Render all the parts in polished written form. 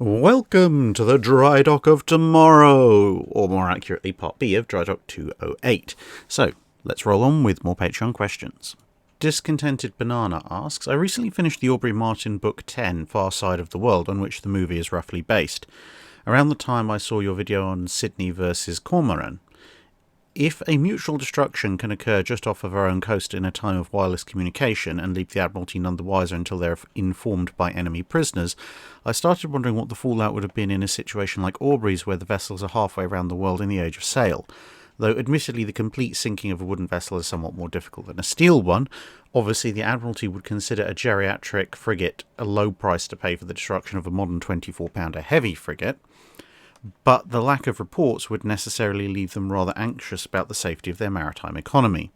Welcome to the Drydock of tomorrow, or more accurately, Part B of Drydock 208. So, let's roll on with more Patreon questions. Discontented Banana asks, I recently finished the Aubrey Martin book 10, Far Side of the World, on which the movie is roughly based. Around the time I saw your video on Sydney versus Cormoran. If a mutual destruction can occur just off of our own coast in a time of wireless communication and leave the Admiralty none the wiser until they're informed by enemy prisoners, I started wondering what the fallout would have been in a situation like Aubrey's, where the vessels are halfway around the world in the age of sail. Though admittedly the complete sinking of a wooden vessel is somewhat more difficult than a steel one, obviously the Admiralty would consider a geriatric frigate a low price to pay for the destruction of a modern 24-pounder heavy frigate. But the lack of reports would necessarily leave them rather anxious about the safety of their maritime economy.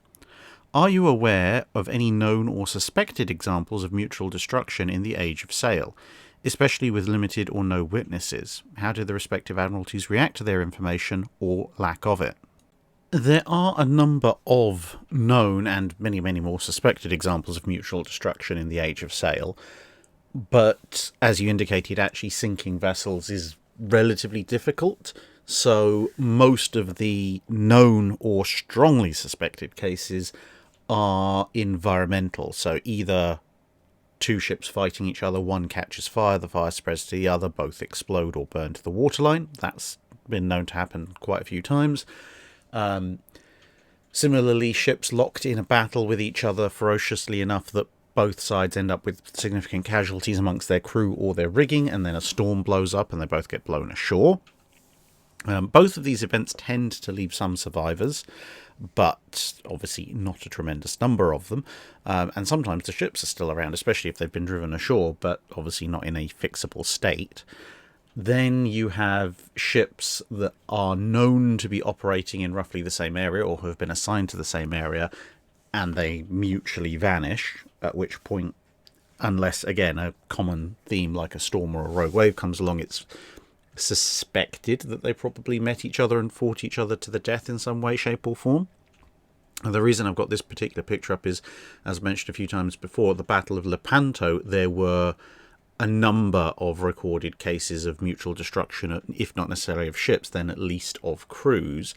Are you aware of any known or suspected examples of mutual destruction in the age of sail, especially with limited or no witnesses? How did the respective admiralties react to their information or lack of it? There are a number of known and many, many more suspected examples of mutual destruction in the age of sail, but as you indicated, actually sinking vessels is relatively difficult, so most of the known or strongly suspected cases are environmental. So either two ships fighting each other, one catches fire, the fire spreads to the other, both explode or burn to the waterline. That's been known to happen quite a few times. Similarly, ships locked in a battle with each other ferociously enough that both sides end up with significant casualties amongst their crew or their rigging, and then a storm blows up and they both get blown ashore. Both of these events tend to leave some survivors, but obviously not a tremendous number of them. And sometimes the ships are still around, especially if they've been driven ashore, but obviously not in a fixable state. Then you have ships that are known to be operating in roughly the same area or have been assigned to the same area, and they mutually vanish, at which point, unless, again, a common theme like a storm or a rogue wave comes along, it's suspected that they probably met each other and fought each other to the death in some way, shape or form. And the reason I've got this particular picture up is, as mentioned a few times before, the Battle of Lepanto, there were a number of recorded cases of mutual destruction, if not necessarily of ships, then at least of crews,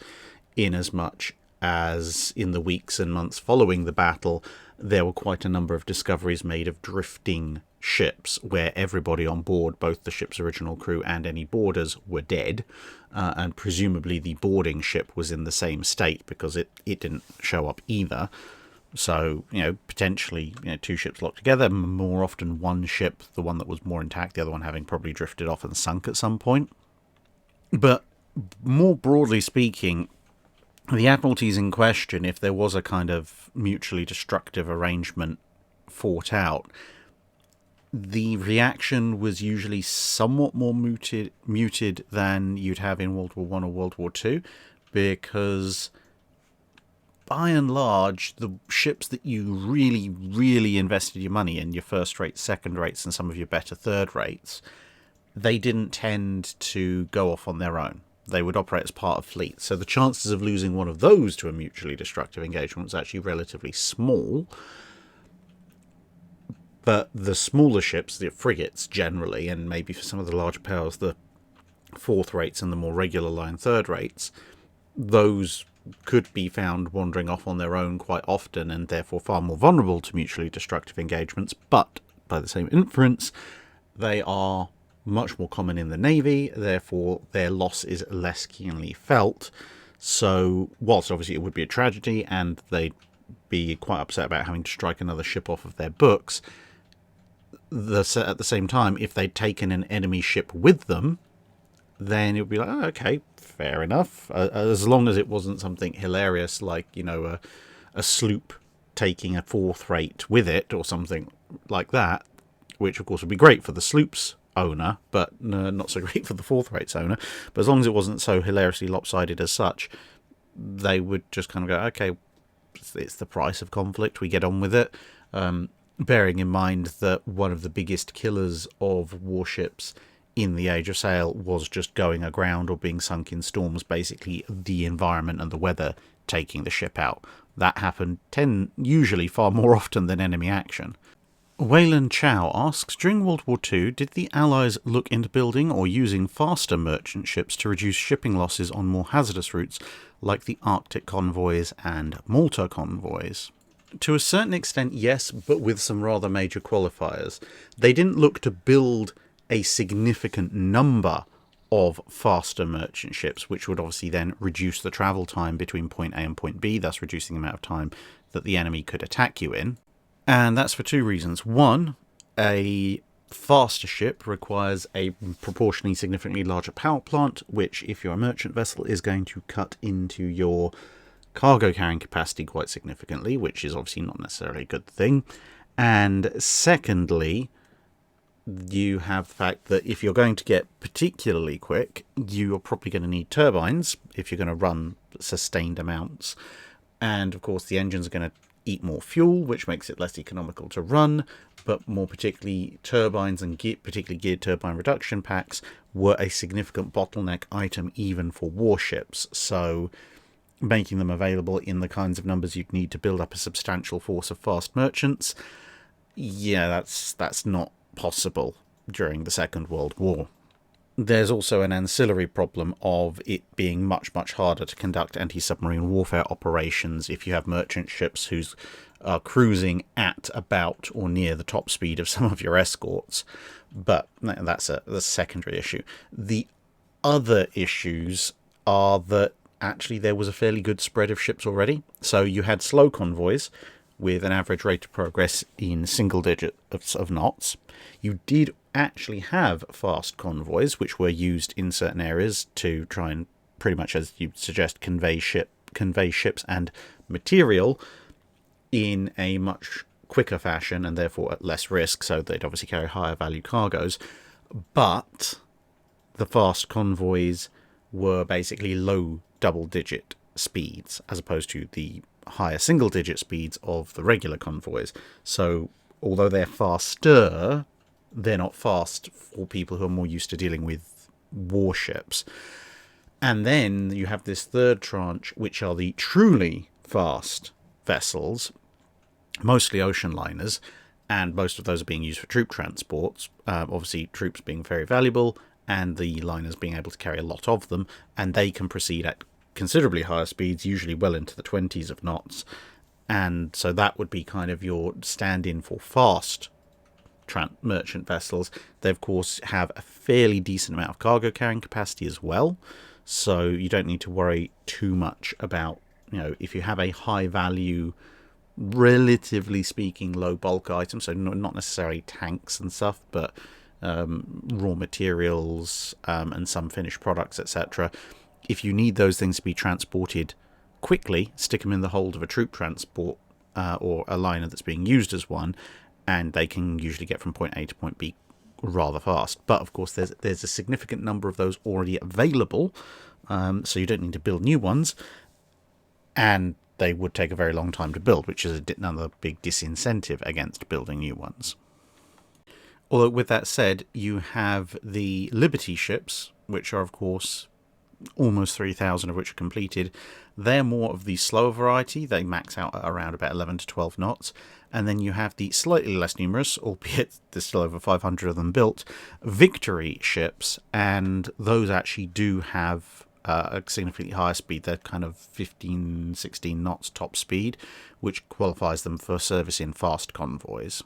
inasmuch as in the weeks and months following the battle, there were quite a number of discoveries made of drifting ships where everybody on board, both the ship's original crew and any boarders, were dead, and presumably the boarding ship was in the same state because it didn't show up either. So, potentially, two ships locked together, more often one ship, the one that was more intact, the other one having probably drifted off and sunk at some point. But more broadly speaking, the Admiralties in question, if there was a kind of mutually destructive arrangement fought out, the reaction was usually somewhat more muted than you'd have in World War I or World War II, because by and large, the ships that you really, really invested your money in, your first rates, second rates, and some of your better third rates, they didn't tend to go off on their own. They would operate as part of fleets. So the chances of losing one of those to a mutually destructive engagement was actually relatively small. But the smaller ships, the frigates generally, and maybe for some of the larger powers, the fourth rates and the more regular line third rates, those could be found wandering off on their own quite often and therefore far more vulnerable to mutually destructive engagements. But by the same inference, they are much more common in the Navy, therefore their loss is less keenly felt. So whilst obviously it would be a tragedy and they'd be quite upset about having to strike another ship off of their books, at the same time, if they'd taken an enemy ship with them, then it would be like, oh, okay, fair enough, as long as it wasn't something hilarious like, a sloop taking a fourth rate with it or something like that, which of course would be great for the sloop's owner, but not so great for the fourth rate's owner. But as long as it wasn't so hilariously lopsided as such, they would just kind of go, okay, it's the price of conflict, we get on with it. Bearing in mind that one of the biggest killers of warships in the age of sail was just going aground or being sunk in storms, basically the environment and the weather taking the ship out. That happened usually far more often than enemy action. Wayland Chow asks, during World War II, did the Allies look into building or using faster merchant ships to reduce shipping losses on more hazardous routes like the Arctic convoys and Malta convoys? To a certain extent, yes, but with some rather major qualifiers. They didn't look to build a significant number of faster merchant ships, which would obviously then reduce the travel time between point A and point B, thus reducing the amount of time that the enemy could attack you in. And that's for two reasons. One, a faster ship requires a proportionally significantly larger power plant, which, if you're a merchant vessel, is going to cut into your cargo carrying capacity quite significantly, which is obviously not necessarily a good thing. And secondly, you have the fact that if you're going to get particularly quick, you're probably going to need turbines if you're going to run sustained amounts. And of course, the engines are going to eat more fuel, which makes it less economical to run, but more particularly turbines and particularly geared turbine reduction packs were a significant bottleneck item even for warships. So making them available in the kinds of numbers you'd need to build up a substantial force of fast merchants, yeah, that's not possible during the Second World War. There's also an ancillary problem of it being much, much harder to conduct anti-submarine warfare operations if you have merchant ships who are cruising at about or near the top speed of some of your escorts. But that's a secondary issue. The other issues are that actually there was a fairly good spread of ships already. So you had slow convoys with an average rate of progress in single digits of knots. You did actually have fast convoys, which were used in certain areas to try and pretty much, as you suggest, convey ships and material in a much quicker fashion and therefore at less risk, so they'd obviously carry higher value cargoes. But the fast convoys were basically low double-digit speeds as opposed to the higher single-digit speeds of the regular convoys. So although they're faster, they're not fast for people who are more used to dealing with warships. And then you have this third tranche, which are the truly fast vessels, mostly ocean liners, and most of those are being used for troop transports. Obviously, troops being very valuable, and the liners being able to carry a lot of them, and they can proceed at considerably higher speeds, usually well into the 20s of knots. And so that would be kind of your stand-in for fast merchant vessels. They, of course, have a fairly decent amount of cargo carrying capacity as well, so you don't need to worry too much about, if you have a high value, relatively speaking, low bulk item, so not necessarily tanks and stuff, but raw materials and some finished products, etc. If you need those things to be transported quickly, stick them in the hold of a troop transport or a liner that's being used as one, and they can usually get from point A to point B rather fast. But of course, there's a significant number of those already available, so you don't need to build new ones, and they would take a very long time to build, which is another big disincentive against building new ones. Although with that said, you have the Liberty ships, which are of course almost 3,000 of which are completed. They're more of the slower variety. They max out at around about 11 to 12 knots. And then you have the slightly less numerous, albeit there's still over 500 of them built, Victory ships, and those actually do have a significantly higher speed. They're kind of 15, 16 knots top speed, which qualifies them for service in fast convoys.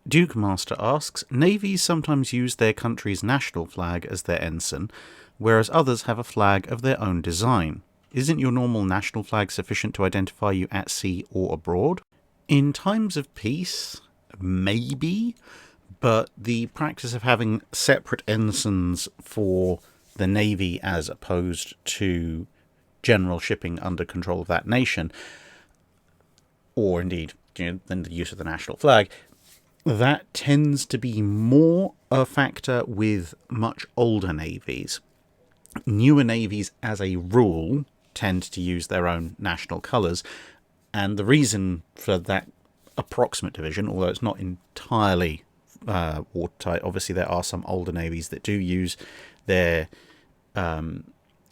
Duke Master asks, navies sometimes use their country's national flag as their ensign, whereas others have a flag of their own design. Isn't your normal national flag sufficient to identify you at sea or abroad? In times of peace, maybe, but the practice of having separate ensigns for the Navy as opposed to general shipping under control of that nation, or indeed than the use of the national flag, that tends to be more a factor with much older navies. Newer navies, as a rule, tend to use their own national colours, and the reason for that approximate division, although it's not entirely watertight, obviously there are some older navies that do use their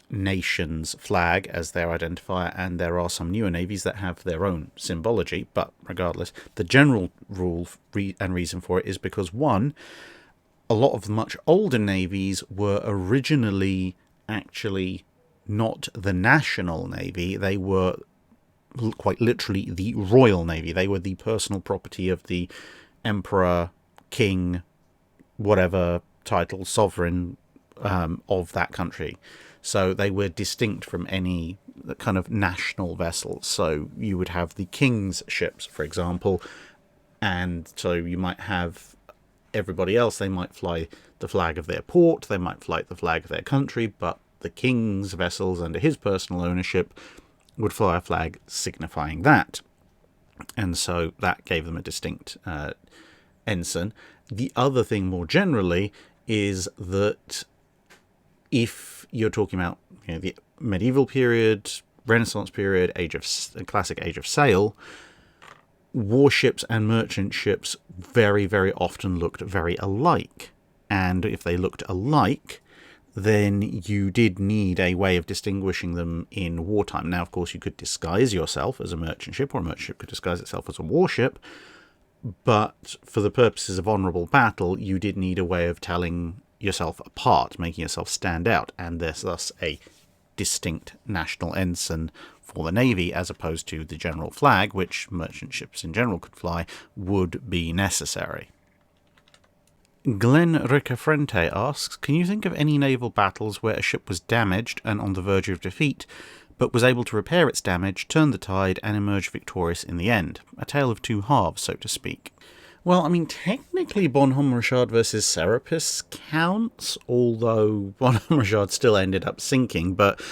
nation's flag as their identifier, and there are some newer navies that have their own symbology, but regardless, the general rule and reason for it is because, one, a lot of the much older navies were originally actually not the national navy. They were quite literally the Royal Navy. They were the personal property of the emperor, king, whatever title, sovereign of that country. So they were distinct from any kind of national vessels. So you would have the king's ships, for example, and so you might have everybody else. They might fly the flag of their port, they might fly the flag of their country, but the king's vessels under his personal ownership would fly a flag signifying that. And so that gave them a distinct ensign. The other thing more generally is that if you're talking about the medieval period, Renaissance period, classic age of sail, warships and merchant ships very, very often looked very alike. And if they looked alike, then you did need a way of distinguishing them in wartime. Now, of course, you could disguise yourself as a merchant ship, or a merchant ship could disguise itself as a warship, but for the purposes of honourable battle, you did need a way of telling yourself apart, making yourself stand out, and there's thus a distinct national ensign for the Navy, as opposed to the general flag, which merchant ships in general could fly, would be necessary. Glenn Ricafrente asks, can you think of any naval battles where a ship was damaged and on the verge of defeat, but was able to repair its damage, turn the tide, and emerge victorious in the end? A tale of two halves, so to speak. Well, I mean, technically Bonhomme Richard versus Serapis counts, although Bonhomme Richard still ended up sinking, but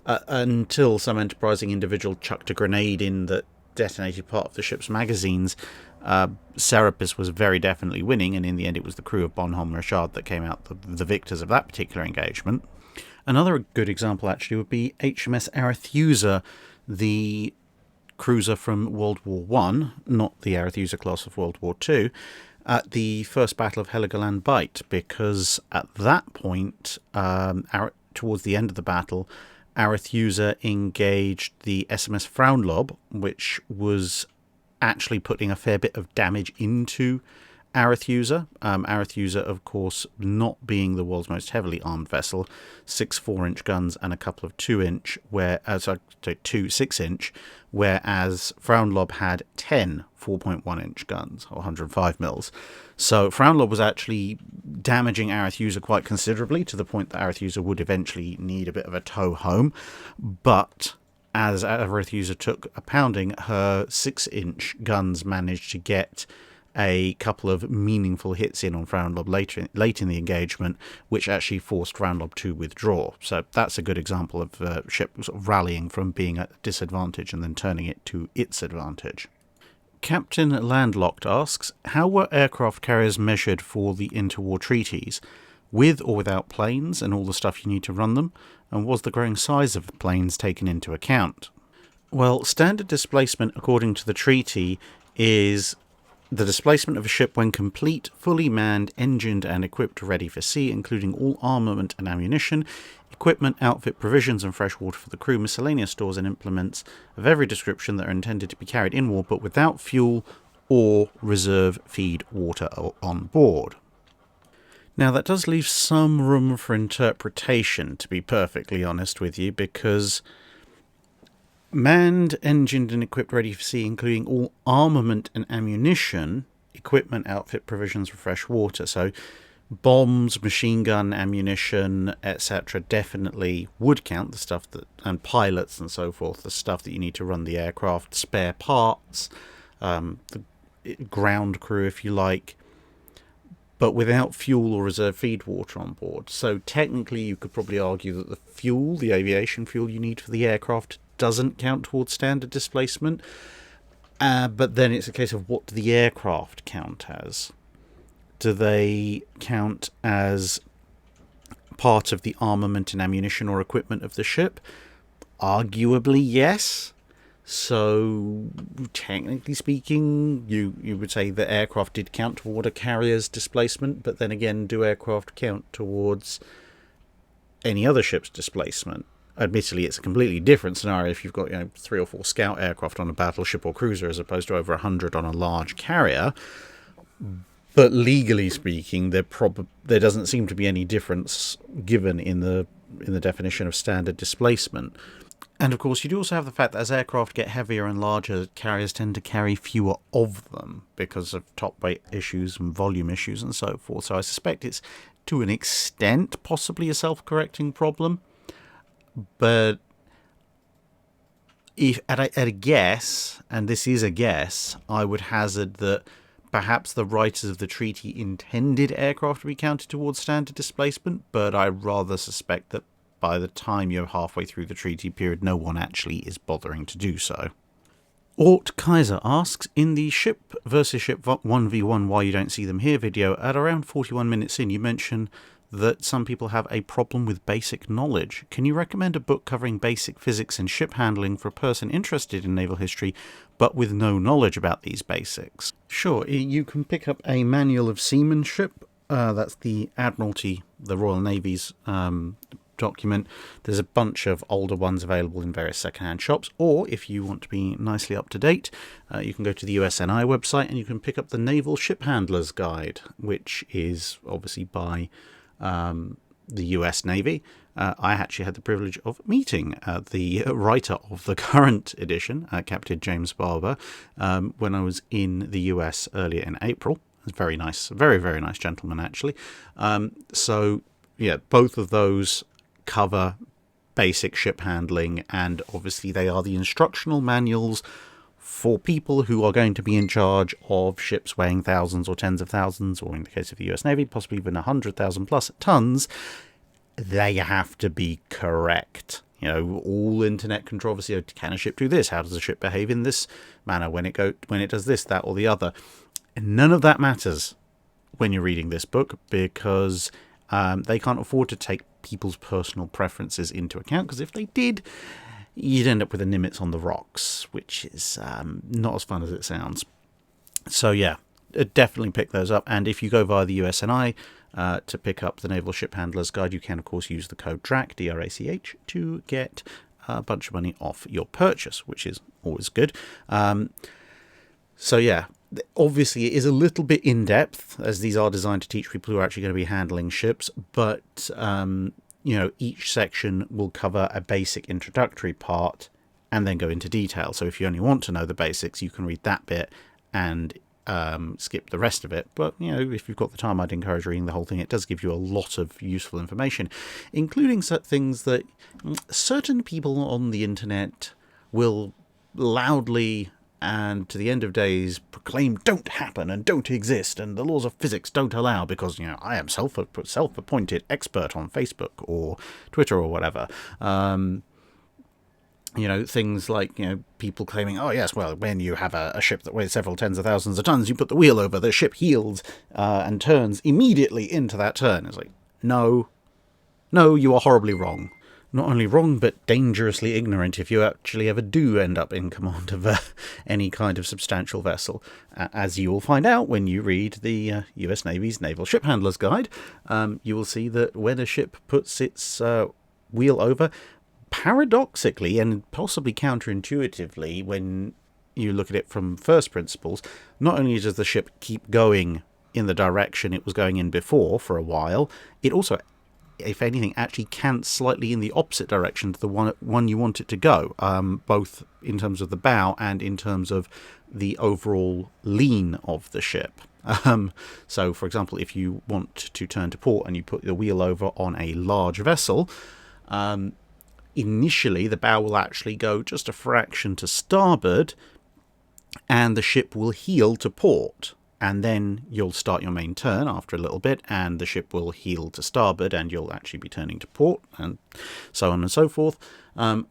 until some enterprising individual chucked a grenade in that detonated part of the ship's magazines, Serapis was very definitely winning, and in the end it was the crew of Bonhomme Richard that came out the victors of that particular engagement. Another good example, actually, would be HMS Arethusa, the cruiser from World War I, not the Arethusa class of World War II, at the First Battle of Heligoland Bight, because at that point, towards the end of the battle, Arethusa engaged the SMS Frauenlob, which was actually putting a fair bit of damage into Arethusa. Arethusa, of course, not being the world's most heavily armed vessel, 6 4-inch guns and a couple of 2-inch, two 6-inch, whereas Frauenlob had 10 4.1-inch guns, or 105 mils. So Frauenlob was actually damaging Arethusa quite considerably, to the point that Arethusa would eventually need a bit of a tow home. But as Arethusa took a pounding, her 6-inch guns managed to get a couple of meaningful hits in on Frauenlob late in the engagement, which actually forced Frauenlob to withdraw. So that's a good example of a ship sort of rallying from being at a disadvantage and then turning it to its advantage. Captain Landlocked asks, how were aircraft carriers measured for the interwar treaties? With or without planes and all the stuff you need to run them? And was the growing size of the planes taken into account? Well, standard displacement, according to the treaty, is the displacement of a ship when complete, fully manned, engined and equipped ready for sea, including all armament and ammunition, equipment, outfit, provisions and fresh water for the crew, miscellaneous stores and implements of every description that are intended to be carried in war, but without fuel or reserve feed water on board. Now, that does leave some room for interpretation, to be perfectly honest with you, because manned, engined and equipped ready for sea, including all armament and ammunition, equipment, outfit, provisions for fresh water. So bombs, machine gun, ammunition, etc. definitely would count, the stuff that, and pilots and so forth, the stuff that you need to run the aircraft, spare parts, the ground crew, if you like, but without fuel or reserve feed water on board. So technically you could probably argue that the fuel, the aviation fuel you need for the aircraft, doesn't count towards standard displacement, but then it's a case of what do the aircraft count as? Do they count as part of the armament and ammunition or equipment of the ship? Arguably, yes. So, technically speaking, you would say that aircraft did count toward a carrier's displacement, but then again, do aircraft count towards any other ship's displacement? admittedly, it's a completely different scenario if you've got 3 or 4 scout aircraft on a battleship or cruiser as opposed to over 100 on a large carrier. But legally speaking, there doesn't seem to be any difference given in the definition of standard displacement. And of course, you do also have the fact that as aircraft get heavier and larger, carriers tend to carry fewer of them because of top weight issues and volume issues and so forth. So I suspect it's, to an extent, possibly a self-correcting problem. But if at a guess, and this is a guess, I would hazard that perhaps the writers of the treaty intended aircraft to be counted towards standard displacement, but I rather suspect that by the time you're halfway through the treaty period, no one actually is bothering to do so. Ort Kaiser asks, in the ship versus ship 1v1 why you don't see them here video, at around 41 minutes in, you mention that some people have a problem with basic knowledge. Can you recommend a book covering basic physics and ship handling for a person interested in naval history but with no knowledge about these basics? Sure, you can pick up a manual of seamanship. That's the Admiralty, the Royal Navy's document. There's a bunch of older ones available in various secondhand shops, or if you want to be nicely up to date, you can go to the USNI website and you can pick up the Naval Ship Handler's Guide, which is obviously by the US Navy. I actually had the privilege of meeting the writer of the current edition, Captain James Barber, when I was in the US earlier in April. It's very nice, very, very nice gentleman, actually. So, yeah, both of those cover basic ship handling, and obviously they are the instructional manuals for people who are going to be in charge of ships weighing thousands or tens of thousands, or in the case of the US Navy, possibly even 100,000 plus tons. They have to be correct. All internet controversy. Can a ship do this? How does a ship behave in this manner when it does this, that, or the other? And none of that matters when you're reading this book, because they can't afford to take people's personal preferences into account, because if they did, you'd end up with a Nimitz on the rocks, which is not as fun as it sounds. So yeah, definitely pick those up. And if you go via the USNI to pick up the Naval Ship Handler's Guide, you can of course use the code DRACH, D-R-A-C-H, to get a bunch of money off your purchase, which is always good. So yeah, obviously it is a little bit in-depth, as these are designed to teach people who are actually going to be handling ships, but each section will cover a basic introductory part and then go into detail. So if you only want to know the basics, you can read that bit and skip the rest of it. But if you've got the time, I'd encourage reading the whole thing. It does give you a lot of useful information, including such things that certain people on the internet will loudly and to the end of days proclaim don't happen and don't exist and the laws of physics don't allow, because I am self-appointed expert on Facebook or Twitter or whatever. Things like people claiming, oh yes, well, when you have a ship that weighs several tens of thousands of tons, you put the wheel over, the ship yields and turns immediately into that turn. It's like, no, you are horribly wrong. Not only wrong, but dangerously ignorant if you actually ever do end up in command of any kind of substantial vessel. As you will find out when you read the US Navy's Naval Ship Handler's Guide, you will see that when a ship puts its wheel over, paradoxically and possibly counterintuitively, when you look at it from first principles, not only does the ship keep going in the direction it was going in before for a while, it also, if anything, actually cants slightly in the opposite direction to the one you want it to go, both in terms of the bow and in terms of the overall lean of the ship. So, for example, if you want to turn to port and you put the wheel over on a large vessel, initially the bow will actually go just a fraction to starboard and the ship will heel to port. And then you'll start your main turn after a little bit, and the ship will heel to starboard, and you'll actually be turning to port, and so on and so forth. But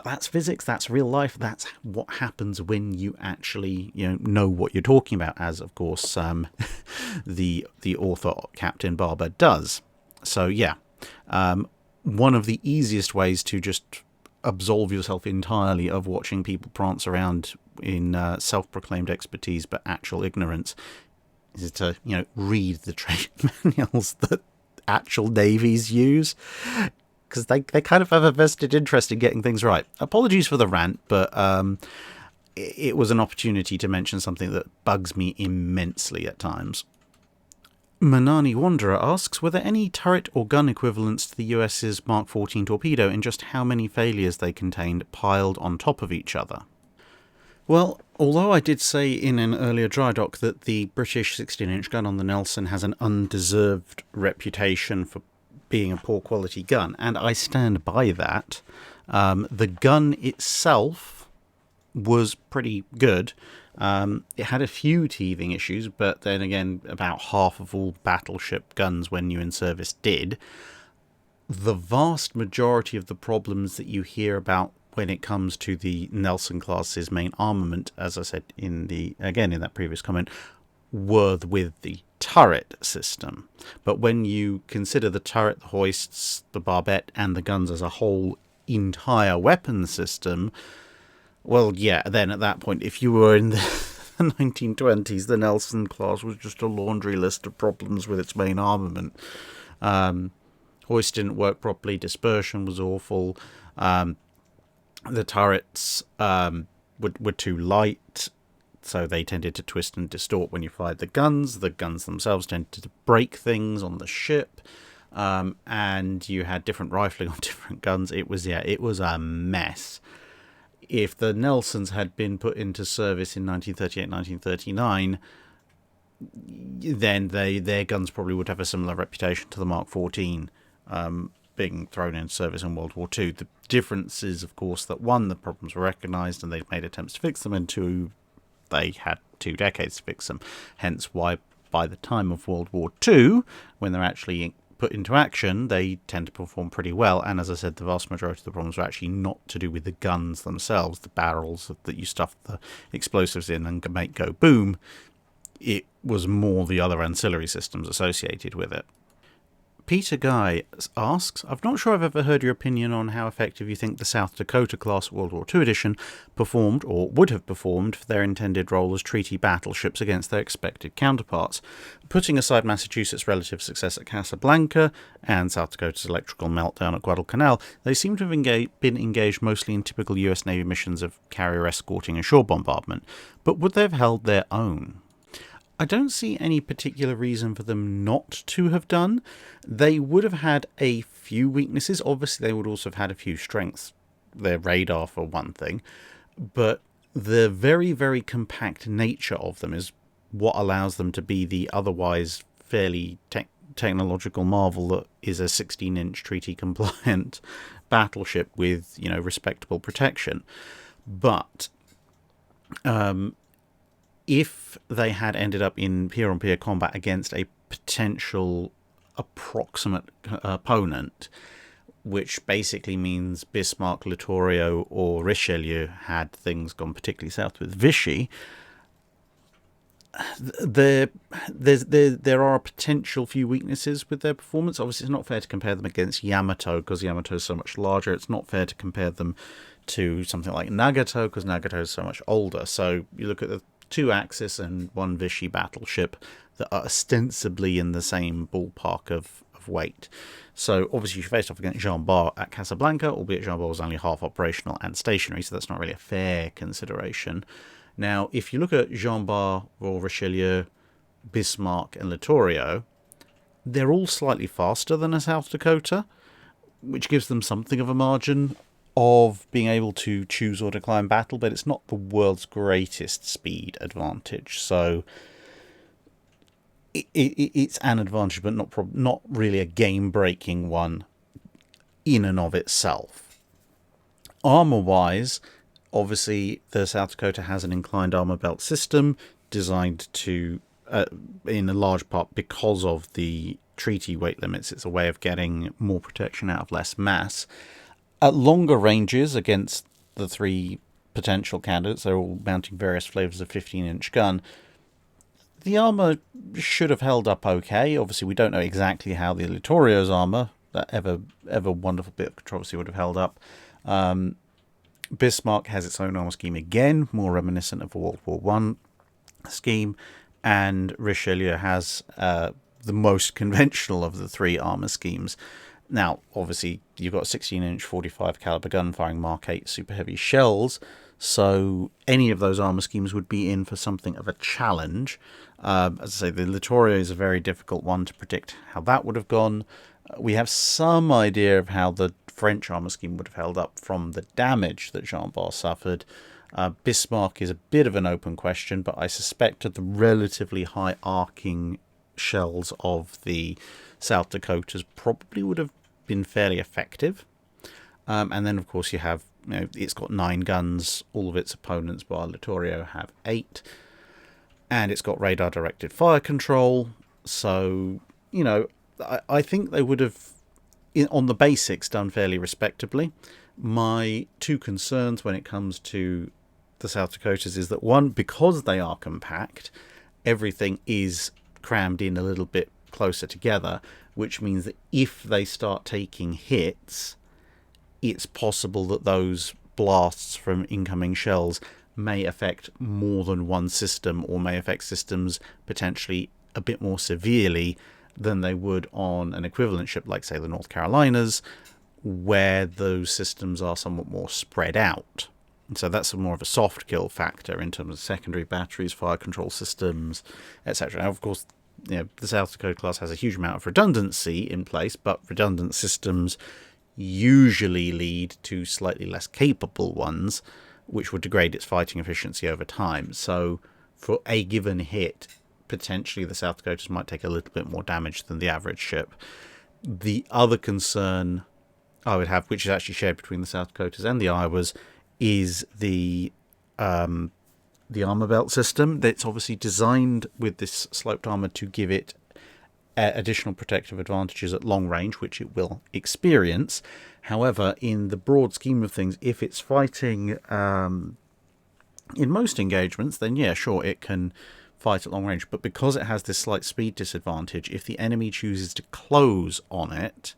that's physics, that's real life, that's what happens when you actually know what you're talking about, as of course the author, Captain Barber, does. So yeah, one of the easiest ways to just absolve yourself entirely of watching people prance around in self-proclaimed expertise but actual ignorance is to read the trade manuals that actual navies use. because they kind of have a vested interest in getting things right. Apologies for the rant, but it was an opportunity to mention something that bugs me immensely at times. Manani Wanderer asks, were there any turret or gun equivalents to the US's Mark 14 torpedo and just how many failures they contained piled on top of each other? Well, although I did say in an earlier Drydock that the British 16-inch gun on the Nelson has an undeserved reputation for being a poor quality gun, and I stand by that, the gun itself was pretty good. It had a few teething issues, but then again, about half of all battleship guns when you're in service did. The vast majority of the problems that you hear about when it comes to the Nelson class's main armament, as I said in that previous comment, were with the turret system. But when you consider the turret, the hoists, the barbette, and the guns as a whole entire weapon system, well, yeah, then at that point, if you were in the 1920s, the Nelson class was just a laundry list of problems with its main armament. Hoist didn't work properly, dispersion was awful, the turrets were too light, so they tended to twist and distort when you fired the guns. The guns themselves tended to break things on the ship, and you had different rifling on different guns. It was a mess. If the Nelsons had been put into service in 1938, 1939, then their guns probably would have a similar reputation to the Mark 14 being thrown into service in World War II. The difference is, of course, that one, the problems were recognised and they'd made attempts to fix them, and two, they had 2 decades to fix them. Hence why, by the time of World War II, when they're actually put into action, they tend to perform pretty well. And as I said, the vast majority of the problems were actually not to do with the guns themselves, the barrels that you stuff the explosives in and make go boom. It was more the other ancillary systems associated with it. Peter Guy asks, I'm not sure I've ever heard your opinion on how effective you think the South Dakota class World War II edition performed, or would have performed, for their intended role as treaty battleships against their expected counterparts. Putting aside Massachusetts' relative success at Casablanca and South Dakota's electrical meltdown at Guadalcanal, they seem to have been engaged mostly in typical US Navy missions of carrier escorting and shore bombardment. But would they have held their own? I don't see any particular reason for them not to have done. They would have had a few weaknesses. Obviously, they would also have had a few strengths. Their radar, for one thing. But the very, very compact nature of them is what allows them to be the otherwise fairly technological marvel that is a 16-inch treaty-compliant battleship with, respectable protection. But if they had ended up in peer-on-peer combat against a potential approximate opponent, which basically means Bismarck, Littorio, or Richelieu had things gone particularly south with Vichy, there are a potential few weaknesses with their performance. Obviously, it's not fair to compare them against Yamato because Yamato is so much larger. It's not fair to compare them to something like Nagato because Nagato is so much older. So you look at the 2 Axis and 1 Vichy battleship that are ostensibly in the same ballpark of weight. So obviously you faced off against Jean Bart at Casablanca, albeit Jean Bart was only half operational and stationary, so that's not really a fair consideration. Now, if you look at Jean Bart, Royal Richelieu, Bismarck and Littorio, they're all slightly faster than a South Dakota, which gives them something of a margin of being able to choose or decline battle, but it's not the world's greatest speed advantage. So it's an advantage, but not really a game-breaking one in and of itself. Armour-wise, obviously, the South Dakota has an inclined armour belt system designed to, in a large part because of the treaty weight limits, it's a way of getting more protection out of less mass. At longer ranges against the 3 potential candidates, they're all mounting various flavours of 15-inch gun, the armour should have held up okay. Obviously, we don't know exactly how the Littorio's armour, that ever wonderful bit of controversy, would have held up. Bismarck has its own armour scheme again, more reminiscent of a World War I scheme, and Richelieu has the most conventional of the 3 armour schemes. Now, obviously, you've got 16-inch 45 caliber gun firing Mark 8 super heavy shells, so any of those armour schemes would be in for something of a challenge. As I say, the Littorio is a very difficult one to predict how that would have gone. We have some idea of how the French armour scheme would have held up from the damage that Jean Bart suffered. Bismarck is a bit of an open question, but I suspect that the relatively high arcing shells of the South Dakotas probably would have been fairly effective. And then, of course, you have, it's got 9 guns. All of its opponents, bar Littorio, have 8. And it's got radar-directed fire control. So, I think they would have, on the basics, done fairly respectably. My 2 concerns when it comes to the South Dakotas is that, one, because they are compact, everything is crammed in a little bit closer together, which means that if they start taking hits, it's possible that those blasts from incoming shells may affect more than one system, or may affect systems potentially a bit more severely than they would on an equivalent ship like, say, the North Carolinas, where those systems are somewhat more spread out. And so that's more of a soft kill factor in terms of secondary batteries, fire control systems, etc. Now, of course, the South Dakota class has a huge amount of redundancy in place, but redundant systems usually lead to slightly less capable ones, which would degrade its fighting efficiency over time. So for a given hit, potentially the South Dakotas might take a little bit more damage than the average ship. The other concern I would have, which is actually shared between the South Dakotas and the Iowas, is the armor belt system. That's obviously designed with this sloped armor to give it additional protective advantages at long range, which it will experience. However, in the broad scheme of things, if it's fighting in most engagements, then yeah, sure, it can fight at long range. But because it has this slight speed disadvantage, if the enemy chooses to close on it,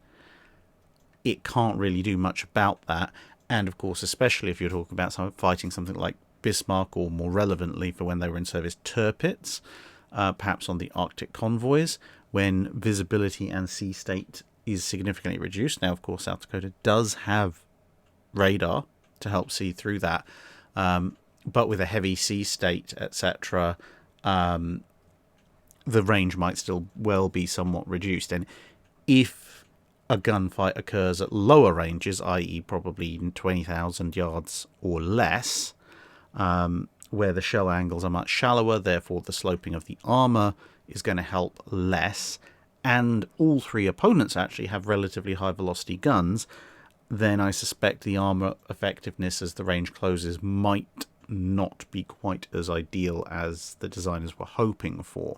it can't really do much about that. And of course, especially if you're talking about fighting something like Bismarck, or more relevantly for when they were in service, Tirpitz, perhaps on the Arctic convoys, when visibility and sea state is significantly reduced. Now, of course, South Dakota does have radar to help see through that, but with a heavy sea state, etc., the range might still well be somewhat reduced. And if a gunfight occurs at lower ranges, i.e. probably 20,000 yards or less, where the shell angles are much shallower, therefore the sloping of the armour is going to help less, and all 3 opponents actually have relatively high velocity guns, then I suspect the armour effectiveness as the range closes might not be quite as ideal as the designers were hoping for,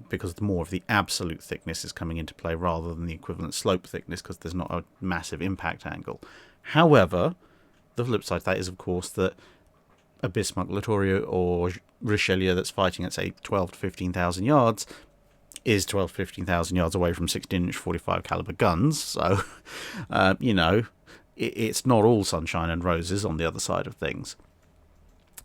because more of the absolute thickness is coming into play rather than the equivalent slope thickness, because there's not a massive impact angle. However, the flip side of that is, of course, that a Bismarck, Littorio, or Richelieu that's fighting at, say, 12 to 15,000 yards is 12 to 15,000 yards away from 16-inch 45 caliber guns. So, it's not all sunshine and roses on the other side of things.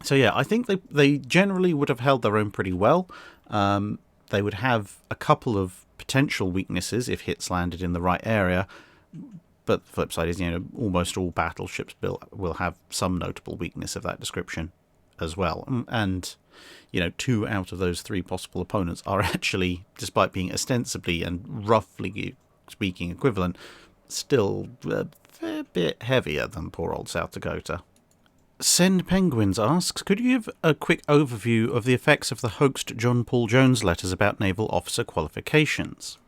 So yeah, I think they generally would have held their own pretty well. They would have a couple of potential weaknesses if hits landed in the right area. But the flip side is, almost all battleships built will have some notable weakness of that description as well. And, 2 out of those 3 possible opponents are actually, despite being ostensibly and roughly speaking equivalent, still a fair bit heavier than poor old South Dakota. Send Penguins asks, could you give a quick overview of the effects of the hoaxed John Paul Jones letters about naval officer qualifications?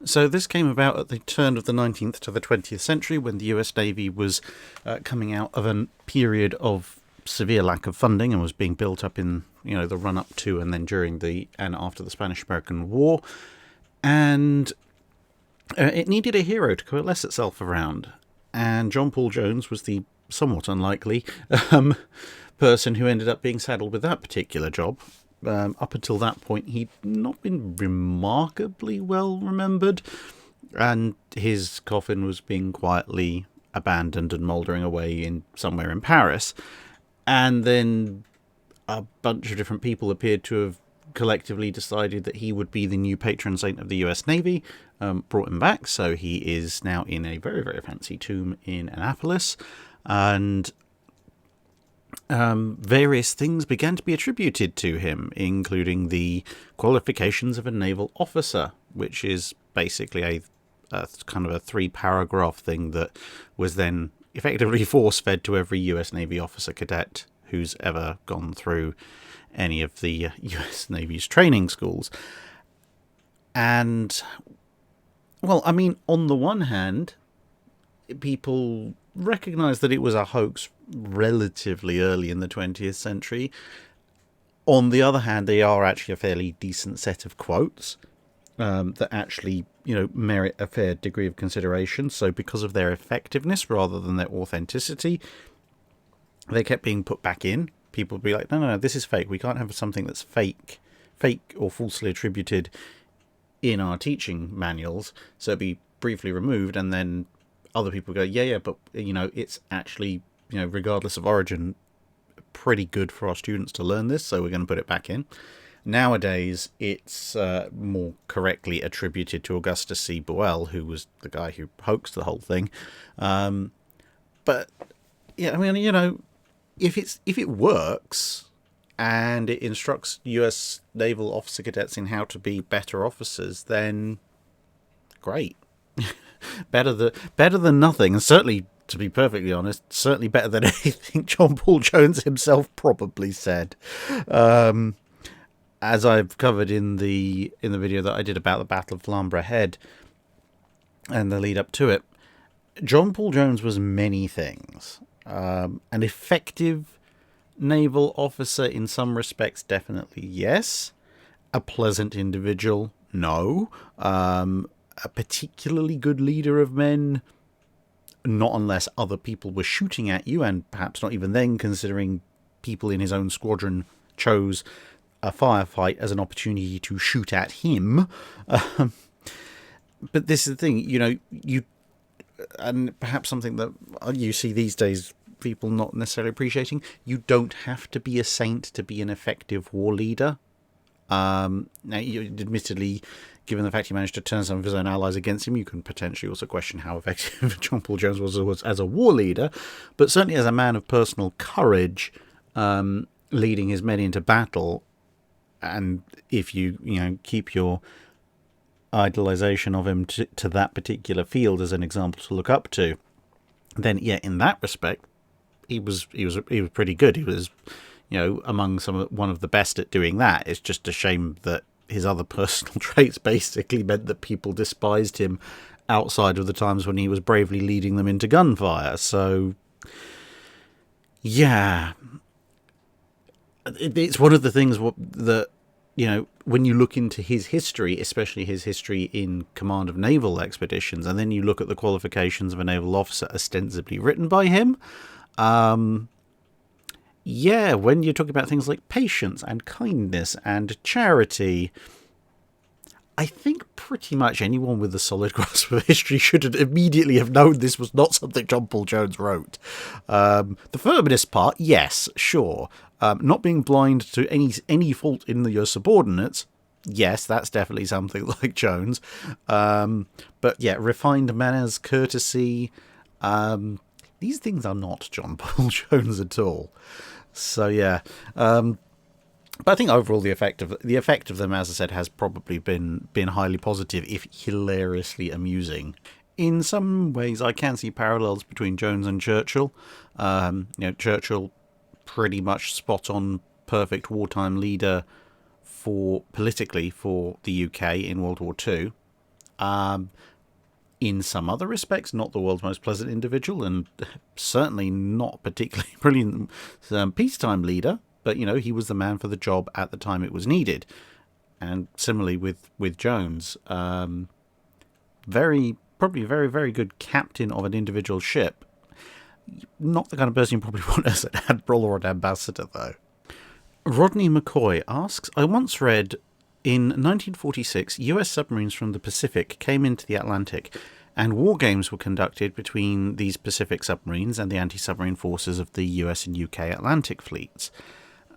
So this came about at the turn of the 19th to the 20th century, when the US Navy was coming out of a period of severe lack of funding and was being built up in the run-up to and then during and after the Spanish-American War. And it needed a hero to coalesce itself around. And John Paul Jones was the somewhat unlikely person who ended up being saddled with that particular job. Up until that point, he'd not been remarkably well remembered, and his coffin was being quietly abandoned and mouldering away somewhere in Paris. And then a bunch of different people appeared to have collectively decided that he would be the new patron saint of the US Navy, brought him back. So he is now in a very, very fancy tomb in Annapolis. And various things began to be attributed to him, including the qualifications of a naval officer, which is basically a kind of a 3-paragraph thing that was then effectively force-fed to every US Navy officer cadet who's ever gone through any of the US Navy's training schools. And, well, I mean, on the one hand, people recognize that it was a hoax relatively early in the 20th century. On the other hand, they are actually a fairly decent set of quotes that actually, merit a fair degree of consideration. So because of their effectiveness rather than their authenticity, they kept being put back in. People would be like, no, this is fake. We can't have something that's fake or falsely attributed in our teaching manuals. So it'd be briefly removed, and then other people go, yeah, but, it's actually, regardless of origin, pretty good for our students to learn this, so we're going to put it back in. Nowadays, it's more correctly attributed to Augustus C. Buell, who was the guy who hoaxed the whole thing. But, yeah, I mean, if it works and it instructs US naval officer cadets in how to be better officers, then great. better than nothing, and certainly, to be perfectly honest, certainly better than anything John Paul Jones himself probably said. As I've covered in the video that I did about the Battle of Flamborough Head and the lead up to it, John Paul Jones was many things. An effective naval officer in some respects, definitely yes. A pleasant individual, no. A particularly good leader of men, not unless other people were shooting at you, and perhaps not even then, considering people in his own squadron chose a firefight as an opportunity to shoot at him. But this is the thing, and perhaps something that you see these days people not necessarily appreciating, you don't have to be a saint to be an effective war leader. Now, admittedly, given the fact he managed to turn some of his own allies against him, you can potentially also question how effective John Paul Jones was as a war leader, but certainly as a man of personal courage, leading his men into battle. And if you keep your idolization of him to that particular field as an example to look up to, then yeah, in that respect, he was pretty good. He was, among one of the best at doing that. It's just a shame that his other personal traits basically meant that people despised him outside of the times when he was bravely leading them into gunfire. So, yeah, it's one of the things that, when you look into his history, especially his history in command of naval expeditions, and then you look at the qualifications of a naval officer ostensibly written by him, yeah, when you're talking about things like patience and kindness and charity, I think pretty much anyone with a solid grasp of history should immediately have known this was not something John Paul Jones wrote. The firmness part, yes, sure. Not being blind to any fault in your subordinates, yes, that's definitely something like Jones. But yeah, refined manners, courtesy, these things are not John Paul Jones at all. So yeah, but I think overall the effect of them, as I said, has probably been highly positive, if hilariously amusing. In some ways, I can see parallels between Jones and Churchill. Churchill, pretty much spot on, perfect wartime leader politically for the UK in World War II. In some other respects, not the world's most pleasant individual, and certainly not particularly brilliant peacetime leader, but, he was the man for the job at the time it was needed. And similarly with Jones, probably very, very good captain of an individual ship. Not the kind of person you probably want as an admiral or an ambassador, though. Rodney McCoy asks, I once read, in 1946, US submarines from the Pacific came into the Atlantic, and war games were conducted between these Pacific submarines and the anti-submarine forces of the US and UK Atlantic fleets.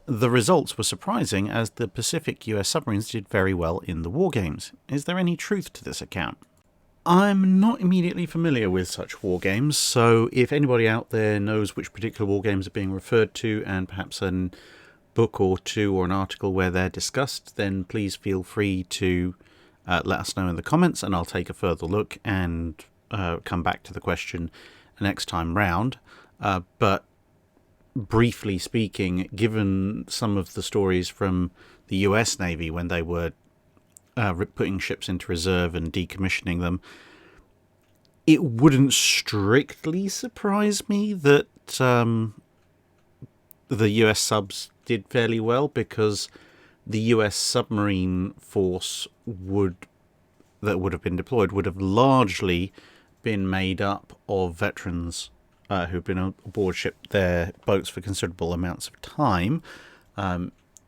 The results were surprising, as the Pacific US submarines did very well in the wargames. Is there any truth to this account? I'm not immediately familiar with such wargames, so if anybody out there knows which particular wargames are being referred to, and perhaps a book or two or an article where they're discussed, then please feel free to let us know in the comments, and I'll take a further look and come back to the question next time round. But briefly speaking, given some of the stories from the US Navy when they were putting ships into reserve and decommissioning them, it wouldn't strictly surprise me that the US subs did fairly well, because the US submarine force that would have been deployed would have largely been made up of veterans who've been aboard their boats for considerable amounts of time.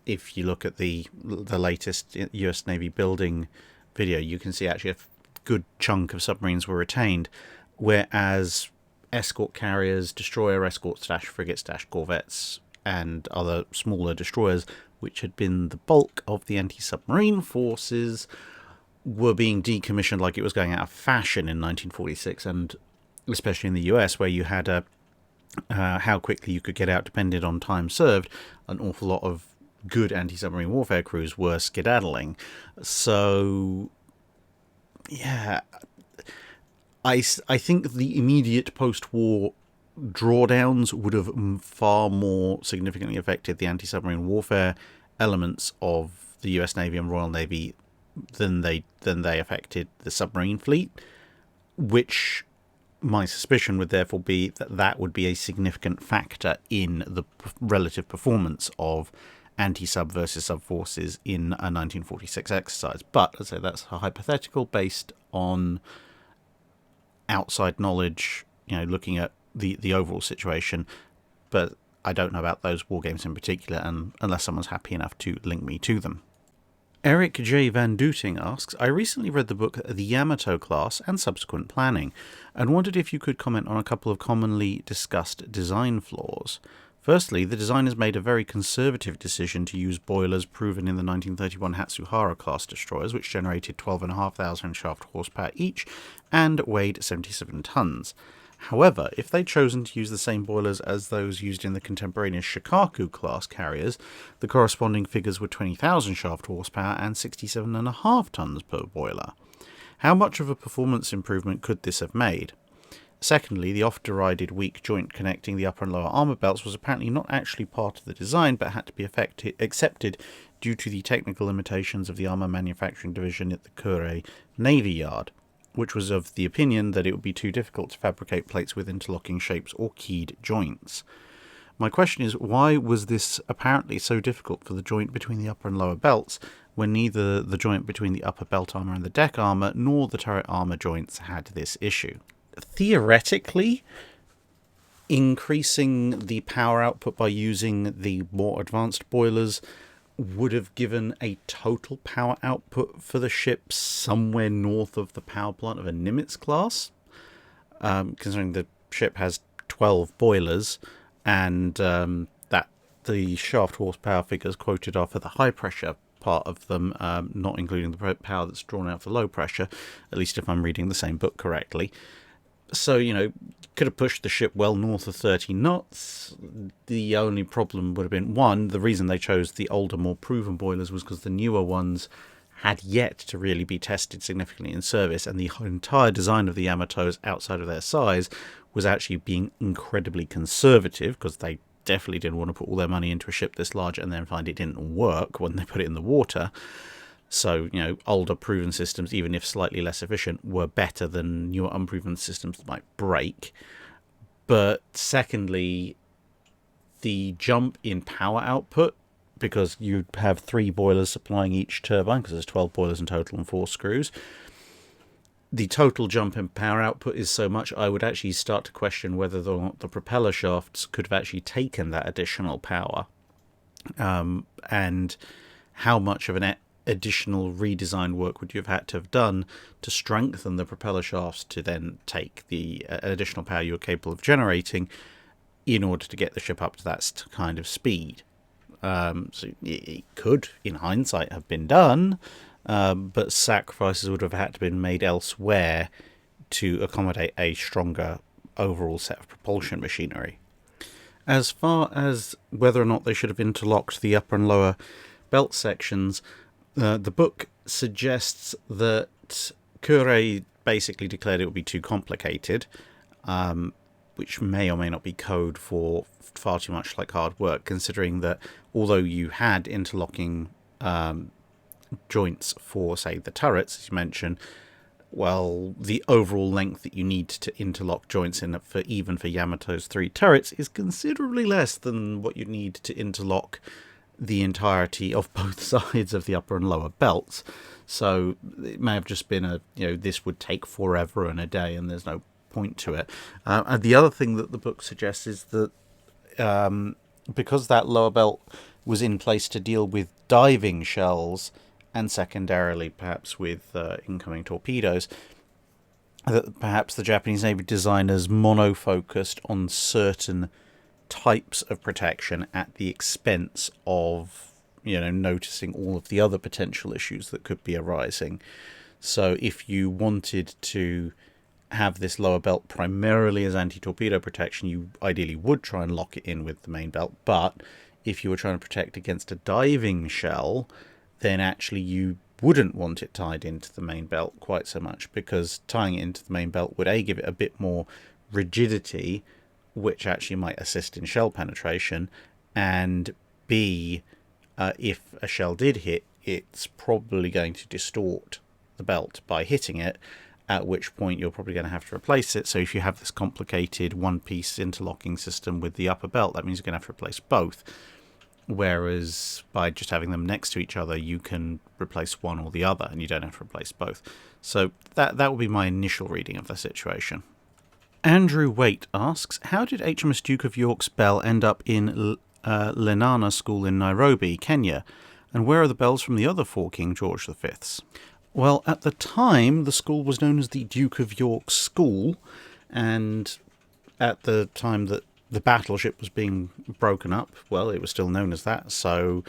If you look at the latest US Navy building video, you can see actually a good chunk of submarines were retained, whereas escort carriers, destroyer escorts, frigates, corvettes, and other smaller destroyers, which had been the bulk of the anti-submarine forces, were being decommissioned like it was going out of fashion in 1946, and especially in the US, where you had how quickly you could get out depended on time served. An awful lot of good anti-submarine warfare crews were skedaddling. So, yeah, I think the immediate post-war drawdowns would have far more significantly affected the anti-submarine warfare elements of the US Navy and Royal Navy than they affected the submarine fleet, which my suspicion would therefore be that would be a significant factor in the relative performance of anti-sub versus sub forces in a 1946 exercise. But as I say, that's a hypothetical based on outside knowledge, looking at the overall situation. But I don't know about those war games in particular, and unless someone's happy enough to link me to them. Eric J. Van Dooting asks, I recently read the book The Yamato Class and Subsequent Planning, and wondered if you could comment on a couple of commonly discussed design flaws. Firstly, the designers made a very conservative decision to use boilers proven in the 1931 Hatsuhara-class destroyers, which generated 12,500 shaft horsepower each and weighed 77 tons. However, if they'd chosen to use the same boilers as those used in the contemporaneous Shikaku-class carriers, the corresponding figures were 20,000 shaft horsepower and 67.5 tons per boiler. How much of a performance improvement could this have made? Secondly, the oft-derided weak joint connecting the upper and lower armour belts was apparently not actually part of the design, but had to be accepted due to the technical limitations of the armour manufacturing division at the Kure Navy Yard, which was of the opinion that it would be too difficult to fabricate plates with interlocking shapes or keyed joints. My question is, why was this apparently so difficult for the joint between the upper and lower belts, when neither the joint between the upper belt armour and the deck armour nor the turret armour joints had this issue? Theoretically, increasing the power output by using the more advanced boilers would have given a total power output for the ship somewhere north of the power plant of a Nimitz class, considering the ship has 12 boilers, and that the shaft horsepower figures quoted are for the high pressure part of them, not including the power that's drawn out for low pressure, at least if I'm reading the same book correctly. So, could have pushed the ship well north of 30 knots. The only problem would have been, one, the reason they chose the older, more proven boilers was because the newer ones had yet to really be tested significantly in service, and the entire design of the Yamatos, outside of their size, was actually being incredibly conservative, because they definitely didn't want to put all their money into a ship this large and then find it didn't work when they put it in the water. So, older proven systems, even if slightly less efficient, were better than newer unproven systems that might break. But secondly, the jump in power output, because you have 3 boilers supplying each turbine, because there's 12 boilers in total and 4 screws, the total jump in power output is so much, I would actually start to question whether the propeller shafts could have actually taken that additional power. And how much of an additional redesign work would you have had to have done to strengthen the propeller shafts to then take the additional power you're capable of generating in order to get the ship up to that kind of speed? So it could, in hindsight, have been done, but sacrifices would have had to been made elsewhere to accommodate a stronger overall set of propulsion machinery. As far as whether or not they should have interlocked the upper and lower belt sections, the book suggests that Curie basically declared it would be too complicated, which may or may not be code for far too much like hard work, considering that although you had interlocking joints for, say, the turrets, as you mentioned, well, the overall length that you need to interlock joints in for even for Yamato's 3 turrets is considerably less than what you need to interlock the entirety of both sides of the upper and lower belts. So it may have just been this would take forever and a day, and there's no point to it. And the other thing that the book suggests is that because that lower belt was in place to deal with diving shells, and secondarily perhaps with incoming torpedoes, that perhaps the Japanese Navy designers mono-focused on certain types of protection at the expense of, noticing all of the other potential issues that could be arising. So if you wanted to have this lower belt primarily as anti-torpedo protection, you ideally would try and lock it in with the main belt, but if you were trying to protect against a diving shell, then actually you wouldn't want it tied into the main belt quite so much, because tying it into the main belt would A, give it a bit more rigidity, which actually might assist in shell penetration, and B, if a shell did hit, it's probably going to distort the belt by hitting it, at which point you're probably going to have to replace it. So if you have this complicated one-piece interlocking system with the upper belt, that means you're going to have to replace both. Whereas by just having them next to each other, you can replace one or the other, and you don't have to replace both. So that would be my initial reading of the situation. Andrew Waite asks, how did HMS Duke of York's bell end up in Lenana School in Nairobi, Kenya? And where are the bells from the other 4 King George V's? Well, at the time, the school was known as the Duke of York School, and at the time that the battleship was being broken up, well, it was still known as that. So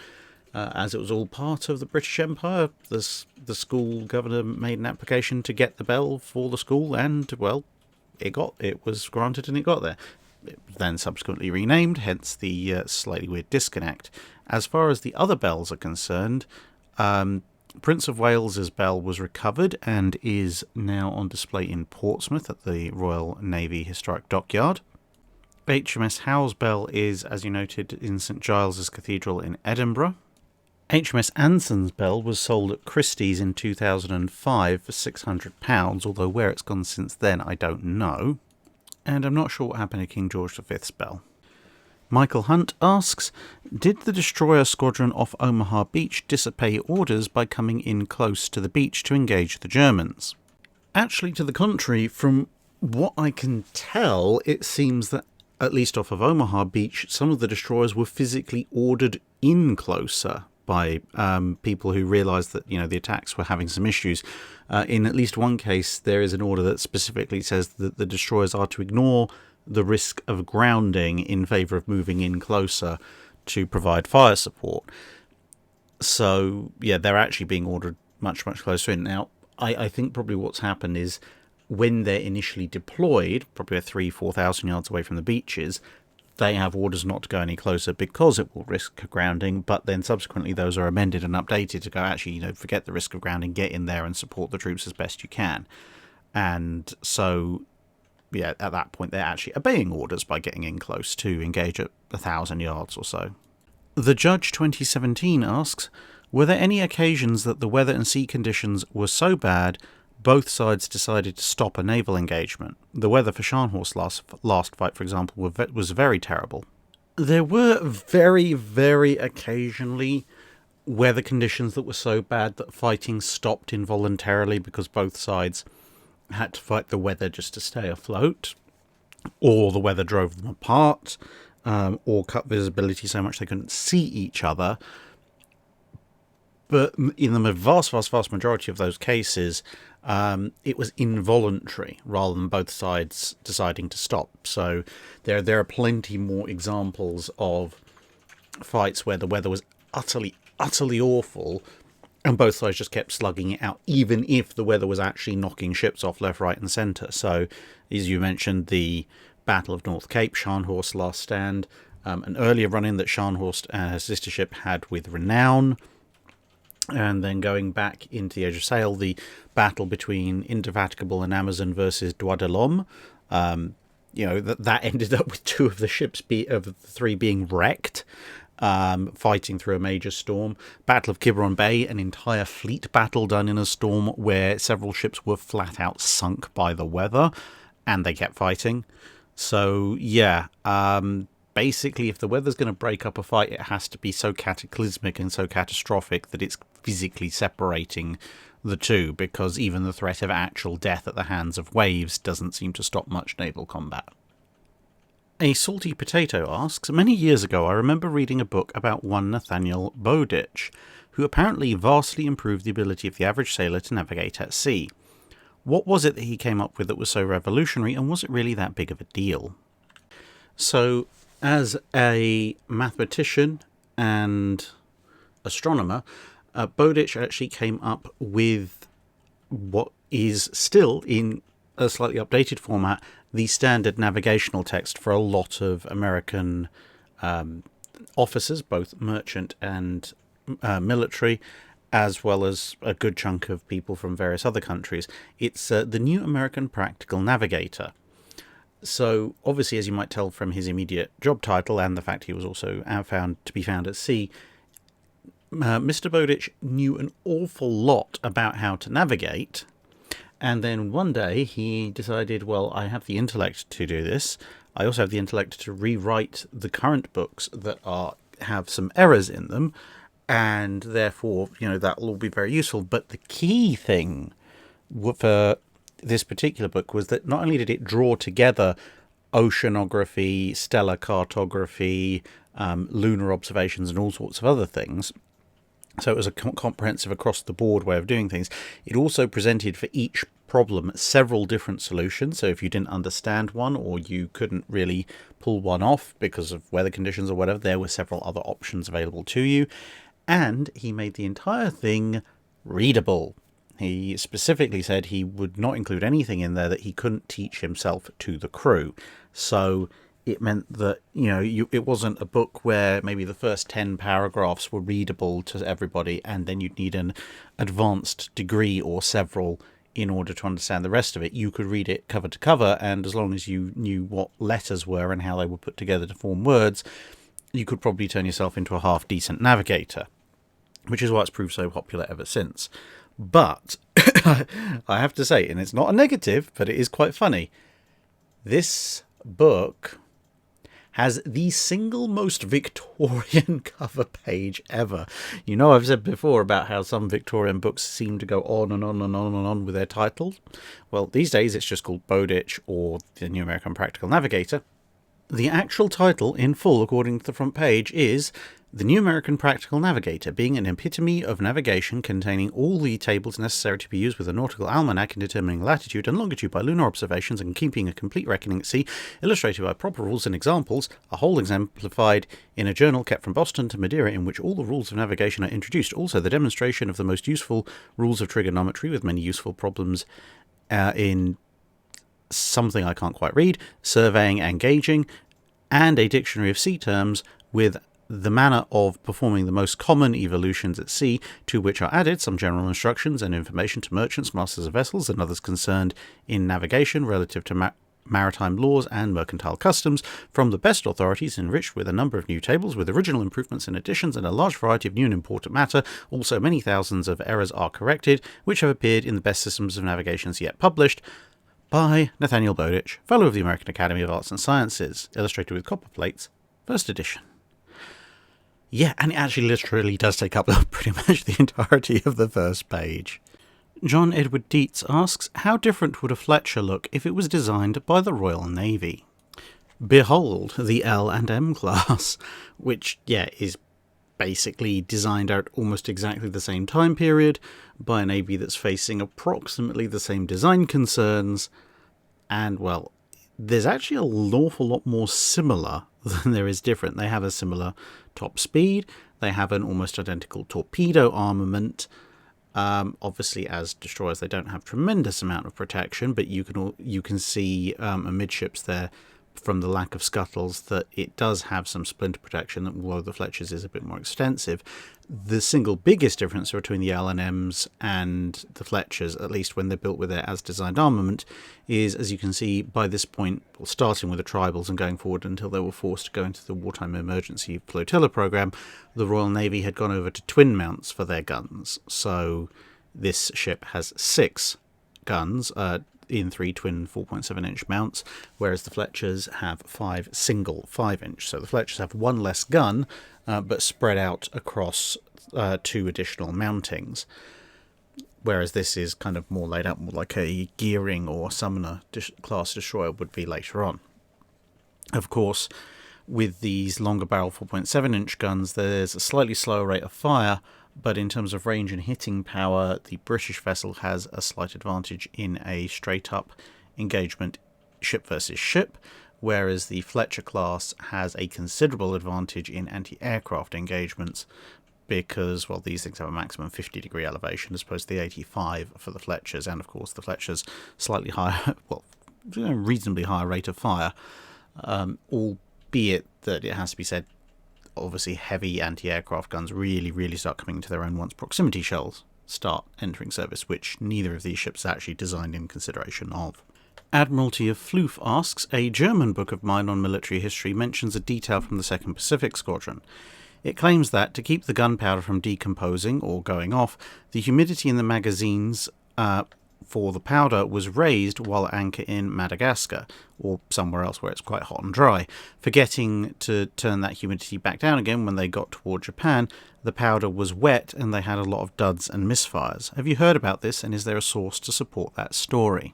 as it was all part of the British Empire, the school governor made an application to get the bell for the school, and, well, it was granted and it got there. It was then subsequently renamed, hence the slightly weird disconnect. As far as the other bells are concerned, Prince of Wales's bell was recovered and is now on display in Portsmouth at the Royal Navy Historic Dockyard. HMS Howe's bell is, as you noted, in St Giles's Cathedral in Edinburgh. HMS Anson's bell was sold at Christie's in 2005 for £600, although where it's gone since then I don't know. And I'm not sure what happened to King George V's bell. Michael Hunt asks, did the destroyer squadron off Omaha Beach disobey orders by coming in close to the beach to engage the Germans? Actually, to the contrary, from what I can tell, it seems that, at least off of Omaha Beach, some of the destroyers were physically ordered in closer by people who realised that, the attacks were having some issues. In at least one case, there is an order that specifically says that the destroyers are to ignore the risk of grounding in favour of moving in closer to provide fire support. So, yeah, they're actually being ordered much, much closer in. Now, I think probably what's happened is when they're initially deployed, probably 3,000-4,000 yards away from the beaches, they have orders not to go any closer because it will risk grounding, but then subsequently those are amended and updated to go, actually, forget the risk of grounding, get in there and support the troops as best you can. And so, yeah, at that point, they're actually obeying orders by getting in close to engage at 1,000 yards or so. The Judge 2017 asks, were there any occasions that the weather and sea conditions were so bad both sides decided to stop a naval engagement? The weather for Scharnhorst's last fight, for example, was very terrible. There were very, very occasionally weather conditions that were so bad that fighting stopped involuntarily because both sides had to fight the weather just to stay afloat, or the weather drove them apart, or cut visibility so much they couldn't see each other. But in the vast, vast, vast majority of those cases, it was involuntary rather than both sides deciding to stop. So there are plenty more examples of fights where the weather was utterly awful, and both sides just kept slugging it out, even if the weather was actually knocking ships off left, right, and centre. So, as you mentioned, the Battle of North Cape, Scharnhorst's last stand, an earlier run-in that Scharnhorst and her sister ship had with Renown, and then going back into the Age of Sail, the battle between Indefatigable and Amazon versus Droit de l'Homme. That ended up with 2 of the ships of the 3 being wrecked, fighting through a major storm. Battle of Quiberon Bay, an entire fleet battle done in a storm where several ships were flat out sunk by the weather, and they kept fighting. So, yeah, basically, if the weather's going to break up a fight, it has to be so cataclysmic and so catastrophic that it's physically separating the two, because even the threat of actual death at the hands of waves doesn't seem to stop much naval combat. A Salty Potato asks, many years ago I remember reading a book about one Nathaniel Bowditch, who apparently vastly improved the ability of the average sailor to navigate at sea. What was it that he came up with that was so revolutionary, and was it really that big of a deal? So, as a mathematician and astronomer, Bowditch actually came up with what is still, in a slightly updated format, the standard navigational text for a lot of American officers, both merchant and military, as well as a good chunk of people from various other countries. It's the New American Practical Navigator. So, obviously, as you might tell from his immediate job title and the fact he was also found at sea, Mr. Bowditch knew an awful lot about how to navigate, and then one day he decided, well, I have the intellect to do this. I also have the intellect to rewrite the current books that have some errors in them, and therefore, that will all be very useful. But the key thing for this particular book was that not only did it draw together oceanography, stellar cartography, lunar observations, and all sorts of other things, so it was a comprehensive across-the-board way of doing things, it also presented for each problem several different solutions. So if you didn't understand one, or you couldn't really pull one off because of weather conditions or whatever, there were several other options available to you. And he made the entire thing readable. He specifically said he would not include anything in there that he couldn't teach himself to the crew. So it meant that, it wasn't a book where maybe the first 10 paragraphs were readable to everybody, and then you'd need an advanced degree or several in order to understand the rest of it. You could read it cover to cover, and as long as you knew what letters were and how they were put together to form words, you could probably turn yourself into a half-decent navigator, which is why it's proved so popular ever since. But I have to say, and it's not a negative, but it is quite funny, this book has the single most Victorian cover page ever. I've said before about how some Victorian books seem to go on and on and on and on with their titles. Well, these days it's just called Bowditch or the New American Practical Navigator. The actual title in full, according to the front page, is The New American Practical Navigator, being an epitome of navigation containing all the tables necessary to be used with a nautical almanac in determining latitude and longitude by lunar observations and keeping a complete reckoning at sea, illustrated by proper rules and examples, a whole exemplified in a journal kept from Boston to Madeira in which all the rules of navigation are introduced. Also, the demonstration of the most useful rules of trigonometry with many useful problems in something I can't quite read, surveying and gauging, and a dictionary of sea terms with the manner of performing the most common evolutions at sea, to which are added some general instructions and information to merchants, masters of vessels, and others concerned in navigation relative to maritime laws and mercantile customs, from the best authorities, enriched with a number of new tables with original improvements and additions and a large variety of new and important matter. Also, many thousands of errors are corrected, which have appeared in the best systems of navigations yet published, by Nathaniel Bowditch, Fellow of the American Academy of Arts and Sciences, illustrated with copper plates, first edition. Yeah, and it actually literally does take up pretty much the entirety of the first page. John Edward Dietz asks, how different would a Fletcher look if it was designed by the Royal Navy? Behold the L and M class, which, is basically designed out almost exactly the same time period by a navy that's facing approximately the same design concerns, and, well, there's actually an awful lot more similar than there is different. They have a similar top speed. They have an almost identical torpedo armament. Obviously, as destroyers, they don't have tremendous amount of protection, but you can see amidships there from the lack of scuttles that it does have some splinter protection, although the Fletcher's is a bit more extensive. The single biggest difference between the L&Ms and the Fletchers, at least when they're built with their as-designed armament, is, as you can see, by this point, starting with the tribals and going forward until they were forced to go into the Wartime Emergency Flotilla program, the Royal Navy had gone over to twin mounts for their guns. So this ship has 6 guns, in 3 twin 4.7-inch mounts, whereas the Fletchers have 5 single 5-inch. So the Fletchers have 1 less gun, but spread out across 2 additional mountings, whereas this is kind of more laid out, more like a Gearing or Summoner class destroyer would be later on. Of course, with these longer barrel 4.7-inch guns, there's a slightly slower rate of fire, but in terms of range and hitting power, the British vessel has a slight advantage in a straight-up engagement ship versus ship, whereas the Fletcher class has a considerable advantage in anti-aircraft engagements because, well, these things have a maximum 50-degree elevation as opposed to the 85 for the Fletchers, and of course the Fletcher's slightly higher, well, reasonably higher rate of fire, albeit that it has to be said, obviously heavy anti-aircraft guns really start coming into their own once proximity shells start entering service, which neither of these ships is actually designed in consideration of. Admiralty of Floof asks, a German book of mine on military history mentions a detail from the 2nd Pacific Squadron. It claims that, to keep the gunpowder from decomposing or going off, the humidity in the magazines for the powder was raised while at anchor in Madagascar, or somewhere else where it's quite hot and dry. Forgetting to turn that humidity back down again when they got toward Japan, the powder was wet and they had a lot of duds and misfires. Have you heard about this, and is there a source to support that story?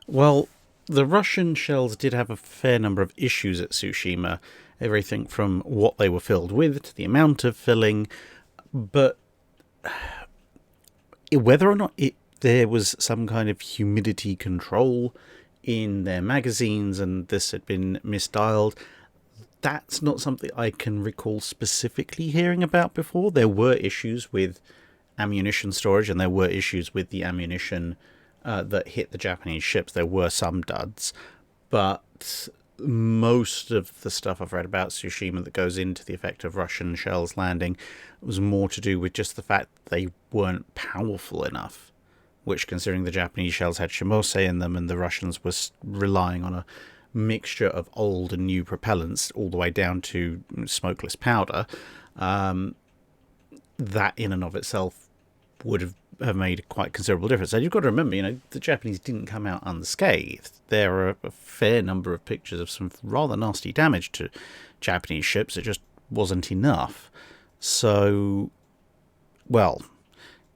Well, the Russian shells did have a fair number of issues at Tsushima, everything from what they were filled with to the amount of filling, but whether or not there was some kind of humidity control in their magazines and this had been misdialed, that's not something I can recall specifically hearing about before. There were issues with ammunition storage and there were issues with the ammunition that hit the Japanese ships. There were some duds, but most of the stuff I've read about Tsushima that goes into the effect of Russian shells landing was more to do with just the fact that they weren't powerful enough, which, considering the Japanese shells had Shimose in them and the Russians were relying on a mixture of old and new propellants all the way down to smokeless powder, that in and of itself would have made quite considerable difference. And you've got to remember, the Japanese didn't come out unscathed. There are a fair number of pictures of some rather nasty damage to Japanese ships. It just wasn't enough. So, well,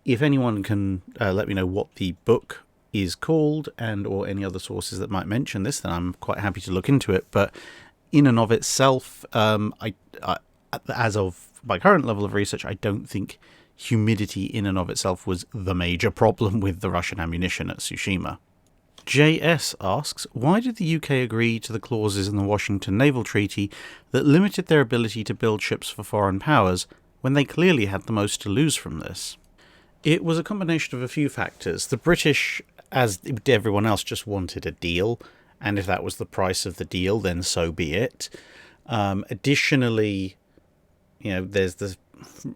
if anyone can let me know what the book is called and or any other sources that might mention this, then I'm quite happy to look into it. But in and of itself, I as of my current level of research, I don't think humidity in and of itself was the major problem with the Russian ammunition at Tsushima. JS asks, why did the UK agree to the clauses in the Washington Naval Treaty that limited their ability to build ships for foreign powers when they clearly had the most to lose from this? It was a combination of a few factors. The British, as everyone else, just wanted a deal, and if that was the price of the deal, then so be it. Additionally, there's the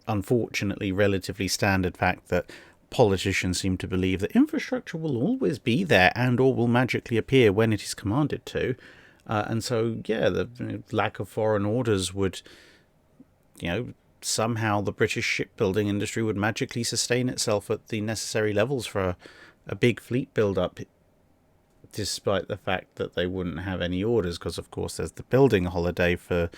unfortunately relatively standard fact that politicians seem to believe that infrastructure will always be there and or will magically appear when it is commanded to. And so, the lack of foreign orders would, somehow the British shipbuilding industry would magically sustain itself at the necessary levels for a big fleet build-up, despite the fact that they wouldn't have any orders, because, of course, there's the building holiday for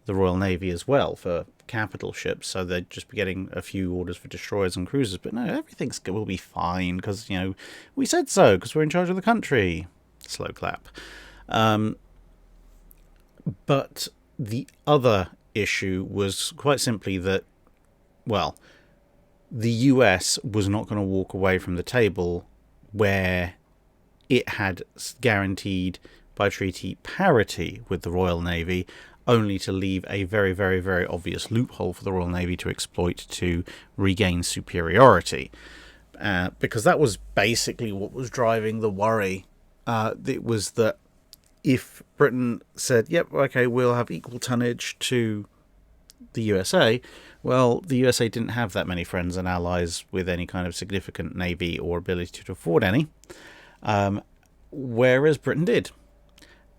the Royal Navy as well, for capital ships, so they'd just be getting a few orders for destroyers and cruisers. But no, everything will be fine, because, we said so, because we're in charge of the country. Slow clap. But the other issue was quite simply that, well, the US was not going to walk away from the table where it had guaranteed by treaty parity with the Royal Navy, only to leave a very, very, very obvious loophole for the Royal Navy to exploit to regain superiority. Because that was basically what was driving the worry. It was that if Britain said, yep, okay, we'll have equal tonnage to the USA, well, the USA didn't have that many friends and allies with any kind of significant navy or ability to afford any, whereas Britain did.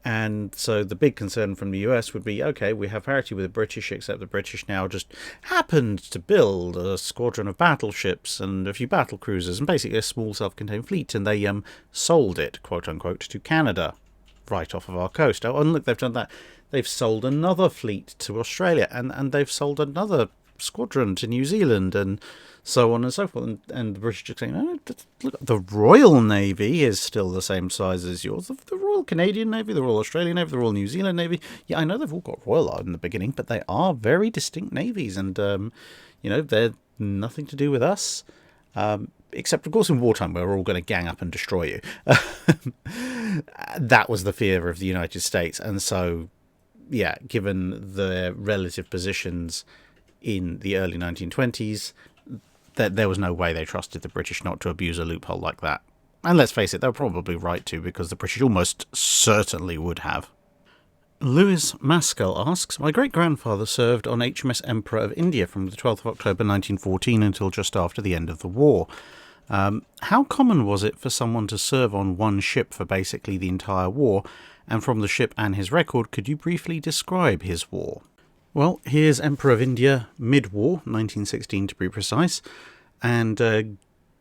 And so the big concern from the US would be, okay, we have parity with the British, except the British now just happened to build a squadron of battleships and a few battle cruisers and basically a small self-contained fleet, and they sold it, quote-unquote, to Canada right off of our coast. Oh, and look, they've done that. They've sold another fleet to Australia, and they've sold another squadron to New Zealand, and so on and so forth. And the British are saying, oh, look, the Royal Navy is still the same size as yours. The Royal Canadian Navy, the Royal Australian Navy, the Royal New Zealand Navy. Yeah, I know they've all got Royal in the beginning, but they are very distinct navies, and they're nothing to do with us. Except, of course, in wartime, where we're all going to gang up and destroy you. That was the fear of the United States. And so, yeah, given the relative positions in the early 1920s, that there was no way they trusted the British not to abuse a loophole like that. And let's face it, they're probably right to, because the British almost certainly would have. Lewis Maskell asks, my great-grandfather served on HMS Emperor of India from the 12th of October 1914 until just after the end of the war. How common was it for someone to serve on one ship for basically the entire war? And from the ship and his record, could you briefly describe his war? Well, here's Emperor of India mid-war, 1916 to be precise, and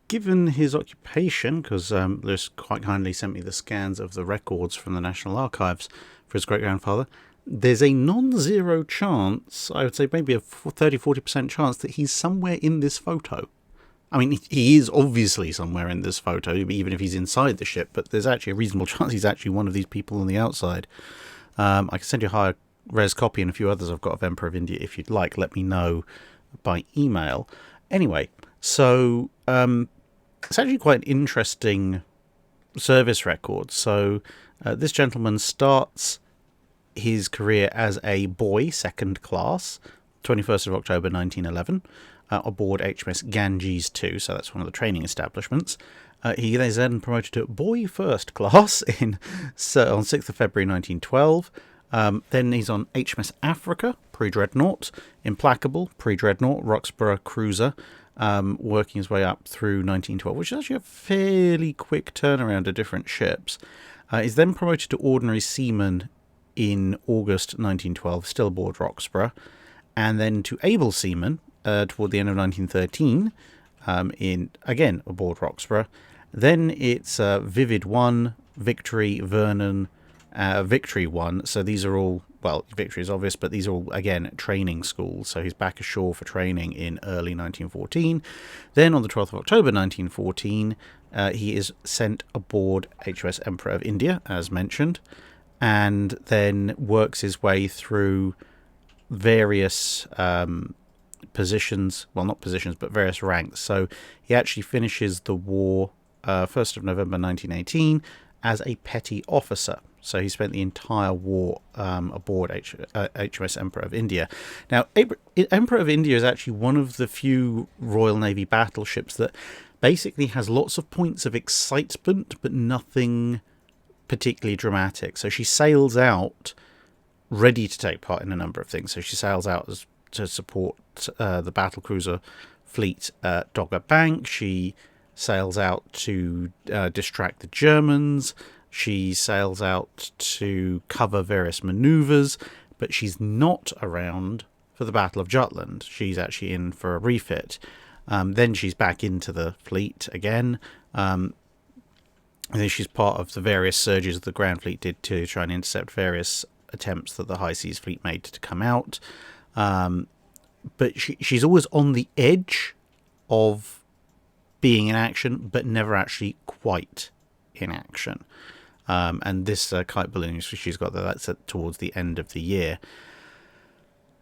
given his occupation, because Lewis quite kindly sent me the scans of the records from the National Archives for his great-grandfather, there's a non-zero chance, I would say maybe a 30-40% chance, that he's somewhere in this photo. I mean, he is obviously somewhere in this photo, even if he's inside the ship, but there's actually a reasonable chance he's actually one of these people on the outside. I can send you a higher res copy and a few others I've got of Emperor of India if you'd like. Let me know by email. Anyway, so it's actually quite an interesting service record. So this gentleman starts his career as a boy, second class, 21st of October 1911. Aboard HMS Ganges 2, so that's one of the training establishments. He is then promoted to boy first class on 6th of February 1912. Then he's on HMS Africa, pre-dreadnought, Implacable, pre-dreadnought, Roxburgh cruiser, working his way up through 1912, which is actually a fairly quick turnaround of different ships. He's then promoted to ordinary seaman in August 1912, still aboard Roxburgh, and then to able seaman toward the end of 1913, again aboard Roxburgh. Then it's Vivid 1, Victory, Vernon, Victory 1. So these are all, well, Victory is obvious, but these are all, again, training schools. So he's back ashore for training in early 1914. Then on the 12th of October 1914, he is sent aboard HMS Emperor of India, as mentioned, and then works his way through various positions, well, not positions, but various ranks. So he actually finishes the war 1st of November 1918 as a petty officer. So he spent the entire war aboard HMS Emperor of India. Now, Emperor of India is actually one of the few Royal Navy battleships that basically has lots of points of excitement, but nothing particularly dramatic. So she sails out ready to take part in a number of things. So she sails out to support the battlecruiser fleet at Dogger Bank. She sails out to distract the Germans. She sails out to cover various manoeuvres, but she's not around for the Battle of Jutland. She's actually in for a refit. Then she's back into the fleet again. And then she's part of the various surges the Grand Fleet did to try and intercept various attempts that the High Seas Fleet made to come out. But she's always on the edge of being in action, but never actually quite in action. And this kite balloon she's got, that's towards the end of the year.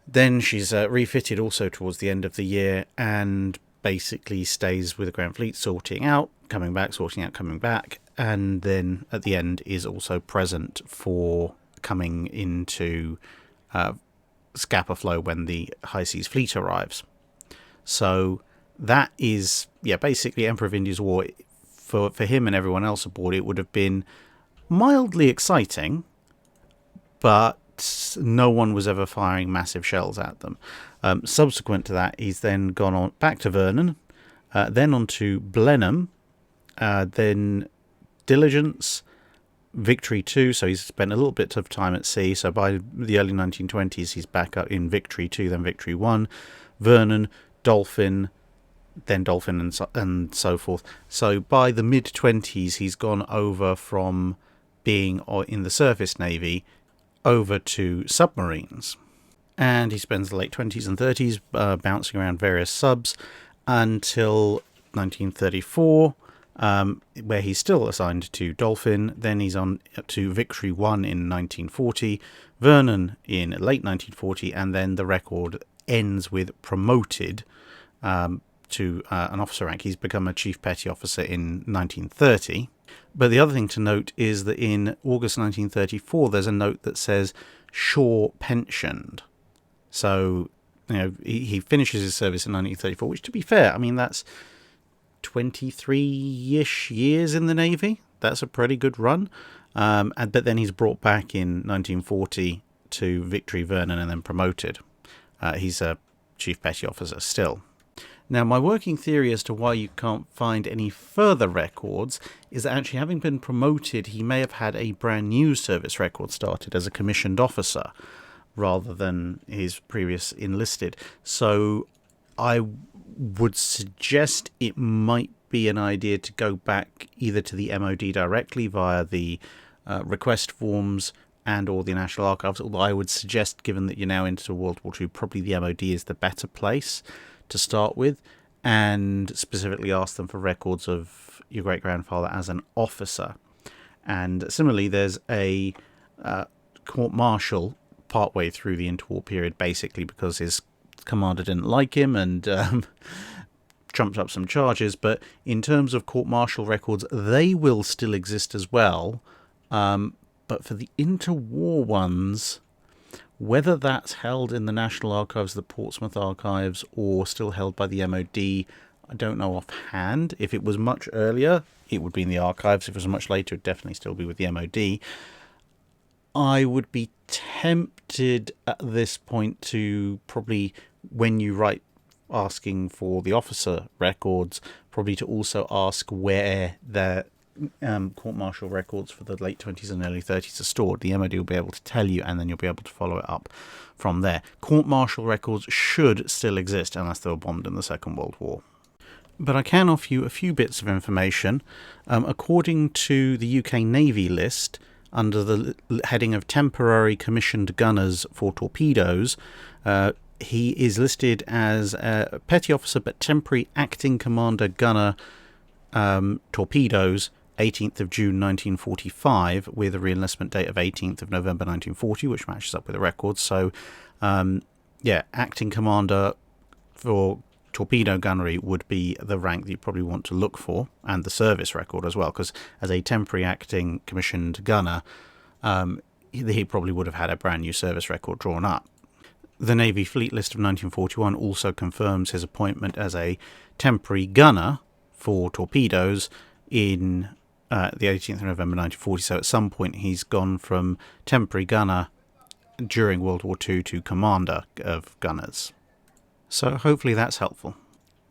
Then she's refitted also towards the end of the year and basically stays with the Grand Fleet, sorting out, coming back, sorting out, coming back. and then at the end is also present for coming into Scapa Flow when the High Seas Fleet arrives. So that is, basically Emperor of India's War. For him and everyone else aboard, it would have been mildly exciting, but no one was ever firing massive shells at them. Subsequent to that, he's then gone on back to Vernon, then on to Blenheim, then Diligence, Victory 2, so he's spent a little bit of time at sea. So by the early 1920s, he's back up in Victory 2, then Victory 1, Vernon, Dolphin, then Dolphin, and so forth. So by the mid-20s, he's gone over from being in the surface navy over to submarines. And he spends the late 20s and 30s bouncing around various subs until 1934, where he's still assigned to Dolphin. Then he's on to Victory 1 in 1940, Vernon in late 1940, and then the record ends with promoted to an officer rank. He's become a Chief Petty Officer in 1930. But the other thing to note is that in August 1934, there's a note that says Shaw pensioned. So, he finishes his service in 1934, which, to be fair, I mean, that's 23-ish years in the Navy. That's a pretty good run. But then he's brought back in 1940 to Victory, Vernon, and then promoted. He's a Chief Petty Officer still. Now, my working theory as to why you can't find any further records is that actually, having been promoted, he may have had a brand new service record started as a commissioned officer rather than his previous enlisted. So I would suggest it might be an idea to go back either to the MOD directly via the request forms and or the National Archives, although I would suggest, given that you're now into World War II, probably the MOD is the better place to start with, and specifically ask them for records of your great-grandfather as an officer. And similarly, there's a court-martial partway through the interwar period, basically because his commander didn't like him and trumped up some charges. But in terms of court-martial records, they will still exist as well. But for the interwar ones, whether that's held in the National Archives, the Portsmouth Archives, or still held by the MOD, I don't know offhand. If it was much earlier, it would be in the archives. If it was much later, it would definitely still be with the MOD. I would be tempted at this point to probably, when you write asking for the officer records, probably to also ask where their court-martial records for the late 20s and early 30s are stored. The MOD will be able to tell you, and then you'll be able to follow it up from there. Court-martial records should still exist unless they were bombed in the Second World War. But I can offer you a few bits of information. According to the UK Navy list, under the heading of temporary commissioned gunners for torpedoes, he is listed as a petty officer but temporary acting commander gunner torpedoes, 18th of June 1945, with a re-enlistment date of 18th of November 1940, which matches up with the records. So, acting commander for torpedo gunnery would be the rank that you probably want to look for, and the service record as well, because as a temporary acting commissioned gunner, he probably would have had a brand new service record drawn up. The Navy Fleet List of 1941 also confirms his appointment as a temporary gunner for torpedoes in the 18th of November 1940. So at some point he's gone from temporary gunner during World War II to commander of gunners. So hopefully that's helpful.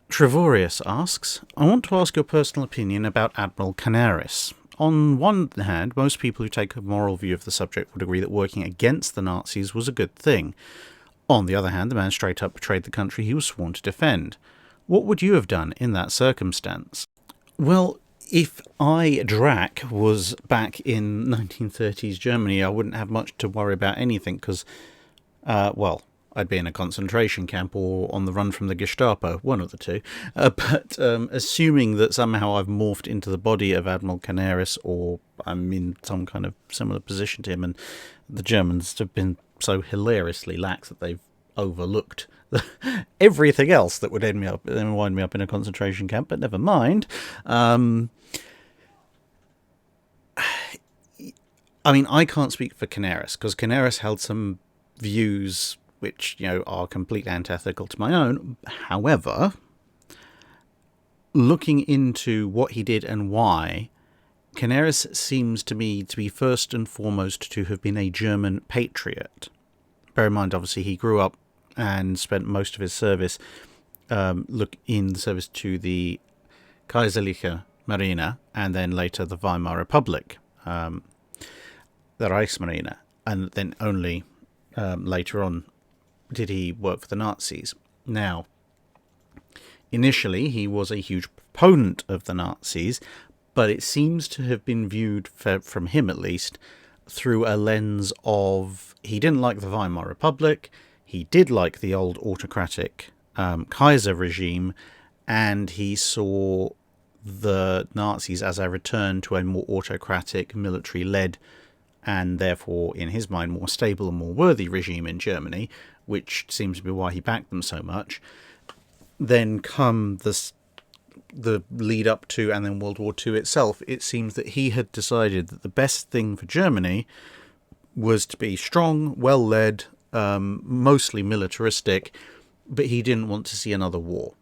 Trevorius asks, I want to ask your personal opinion about Admiral Canaris. On one hand, most people who take a moral view of the subject would agree that working against the Nazis was a good thing. On the other hand, the man straight up betrayed the country he was sworn to defend. What would you have done in that circumstance? Well, if Drac was back in 1930s Germany, I wouldn't have much to worry about anything because, I'd be in a concentration camp or on the run from the Gestapo, one of the two. But assuming that somehow I've morphed into the body of Admiral Canaris, or I'm in some kind of similar position to him, and the Germans have been so hilariously lax that they've overlooked everything else that would wind me up in a concentration camp, but never mind. I mean, I can't speak for Canaris, because Canaris held some views which, are completely antithetical to my own. However, looking into what he did and why, Canaris seems to me to be first and foremost to have been a German patriot. Bear in mind, obviously, he grew up and spent most of his service in service to the Kaiserliche Marine, and then later the Weimar Republic, the Reichsmarine, and then only later on did he work for the Nazis. Now, initially he was a huge proponent of the Nazis, but it seems to have been viewed, from him at least, through a lens of he didn't like the Weimar Republic, he did like the old autocratic Kaiser regime, and he saw the Nazis as a return to a more autocratic, military-led, and therefore, in his mind, more stable and more worthy regime in Germany, which seems to be why he backed them so much. Then come the lead up to, and then World War II itself, it seems that he had decided that the best thing for Germany was to be strong, well-led, mostly militaristic, but he didn't want to see another war.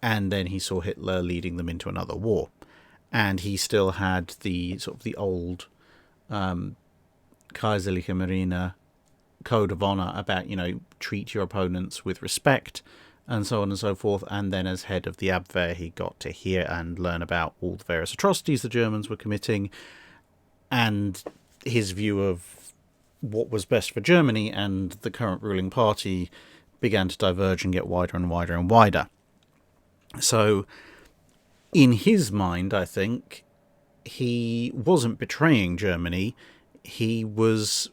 And then he saw Hitler leading them into another war. And he still had the sort of the old Kaiserliche Marine code of honor about, treat your opponents with respect, and so on and so forth. And then as head of the Abwehr, he got to hear and learn about all the various atrocities the Germans were committing, and his view of what was best for Germany and the current ruling party began to diverge and get wider and wider and wider. So, in his mind, I think, he wasn't betraying Germany, he was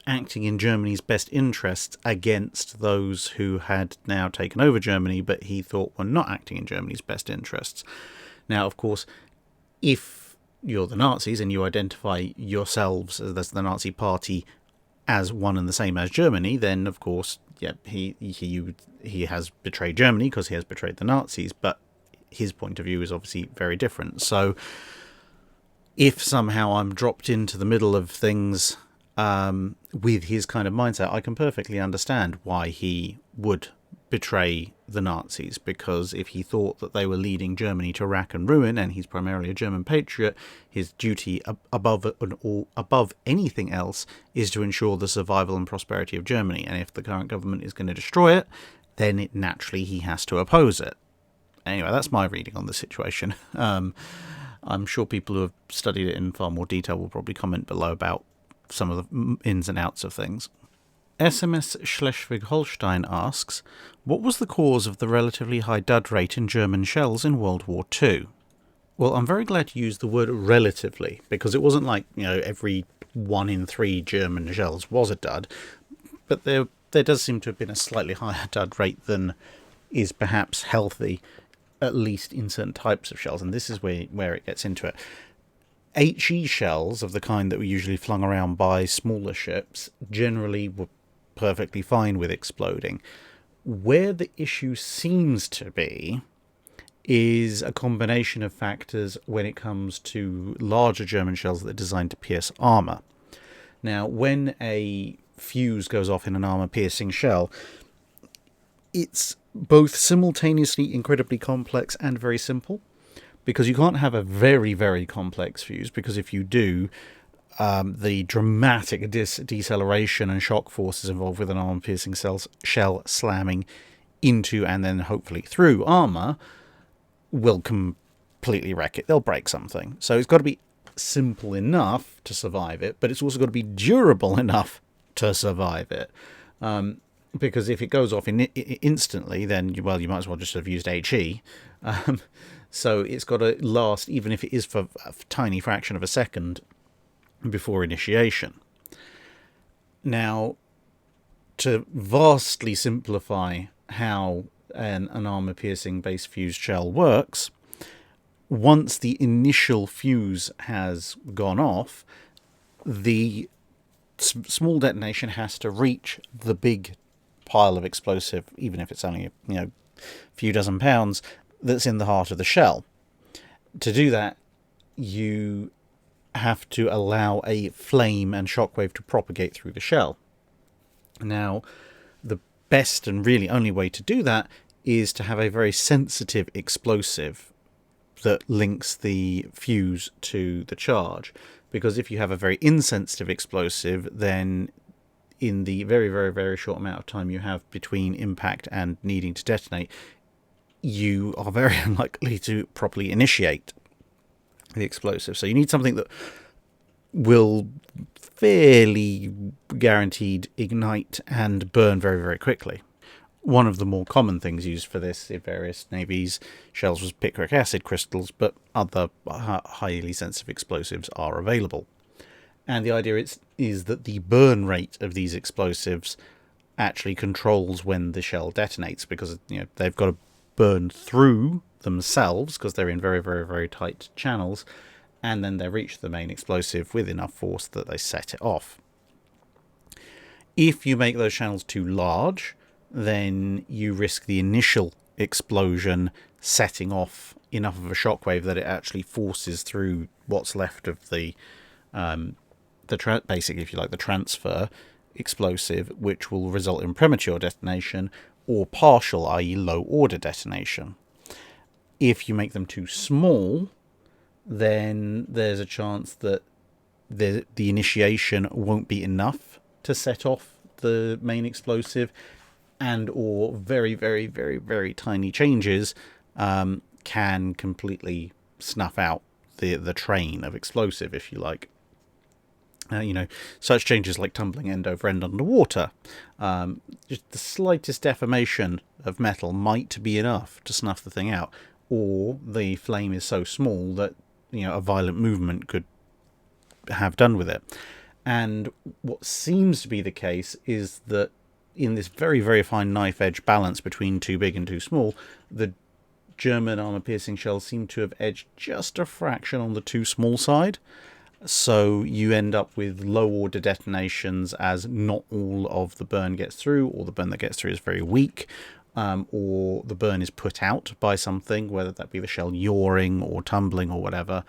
acting in Germany's best interests against those who had now taken over Germany, but he thought were not acting in Germany's best interests. Now, of course, if you're the Nazis and you identify yourselves as the Nazi party as one and the same as Germany, then, of course, yeah, he has betrayed Germany because he has betrayed the Nazis, but his point of view is obviously very different. So if somehow I'm dropped into the middle of things with his kind of mindset, I can perfectly understand why he would betray the Nazis, because if he thought that they were leading Germany to rack and ruin, and he's primarily a German patriot, his duty above anything else is to ensure the survival and prosperity of Germany. And if the current government is going to destroy it, then naturally he has to oppose it. Anyway, that's my reading on the situation. I'm sure people who have studied it in far more detail will probably comment below about some of the ins and outs of things. SMS Schleswig-Holstein asks, what was the cause of the relatively high dud rate in German shells in World War II? Well, I'm very glad you used the word relatively, because it wasn't like, every 1 in 3 German shells was a dud, but there does seem to have been a slightly higher dud rate than is perhaps healthy, at least in certain types of shells, and this is where it gets into it. HE shells of the kind that were usually flung around by smaller ships generally were perfectly fine with exploding. Where the issue seems to be is a combination of factors when it comes to larger German shells that are designed to pierce armour. Now, when a fuse goes off in an armour-piercing shell, it's both simultaneously incredibly complex and very simple, because you can't have a very, very complex fuse, because if you do, the dramatic deceleration and shock forces involved with an armor-piercing shell slamming into and then hopefully through armor will completely wreck it. They'll break something. So it's got to be simple enough to survive it, but it's also got to be durable enough to survive it. Because if it goes off instantly, then, you might as well just have used HE. So it's got to last, even if it is for a tiny fraction of a second before initiation. Now, to vastly simplify how an armor-piercing base fuse shell works, once the initial fuse has gone off, the small detonation has to reach the big pile of explosive, even if it's only a few dozen pounds, that's in the heart of the shell. To do that, you have to allow a flame and shockwave to propagate through the shell. Now, the best and really only way to do that is to have a very sensitive explosive that links the fuse to the charge. Because if you have a very insensitive explosive, then in the very, very, very short amount of time you have between impact and needing to detonate, you are very unlikely to properly initiate the explosive. So you need something that will fairly guaranteed ignite and burn very, very quickly. One of the more common things used for this in various navies shells was picric acid crystals, but other highly sensitive explosives are available. And the idea is that the burn rate of these explosives actually controls when the shell detonates, because they've got to burn through themselves because they're in very, very, very tight channels, and then they reach the main explosive with enough force that they set it off. If you make those channels too large, then you risk the initial explosion setting off enough of a shockwave that it actually forces through what's left of the basically, if you like, the transfer explosive, which will result in premature detonation or partial, i.e. low order detonation. If you make them too small, then there's a chance that the initiation won't be enough to set off the main explosive, and or very, very, very, very tiny changes can completely snuff out the train of explosive, if you like. Such changes like tumbling end over end underwater. Just the slightest deformation of metal might be enough to snuff the thing out, or the flame is so small that a violent movement could have done with it. And what seems to be the case is that in this very, very fine knife edge balance between too big and too small, the German armor-piercing shells seem to have edged just a fraction on the too small side. So you end up with low-order detonations, as not all of the burn gets through, or the burn that gets through is very weak, or the burn is put out by something, whether that be the shell yawing or tumbling or whatever,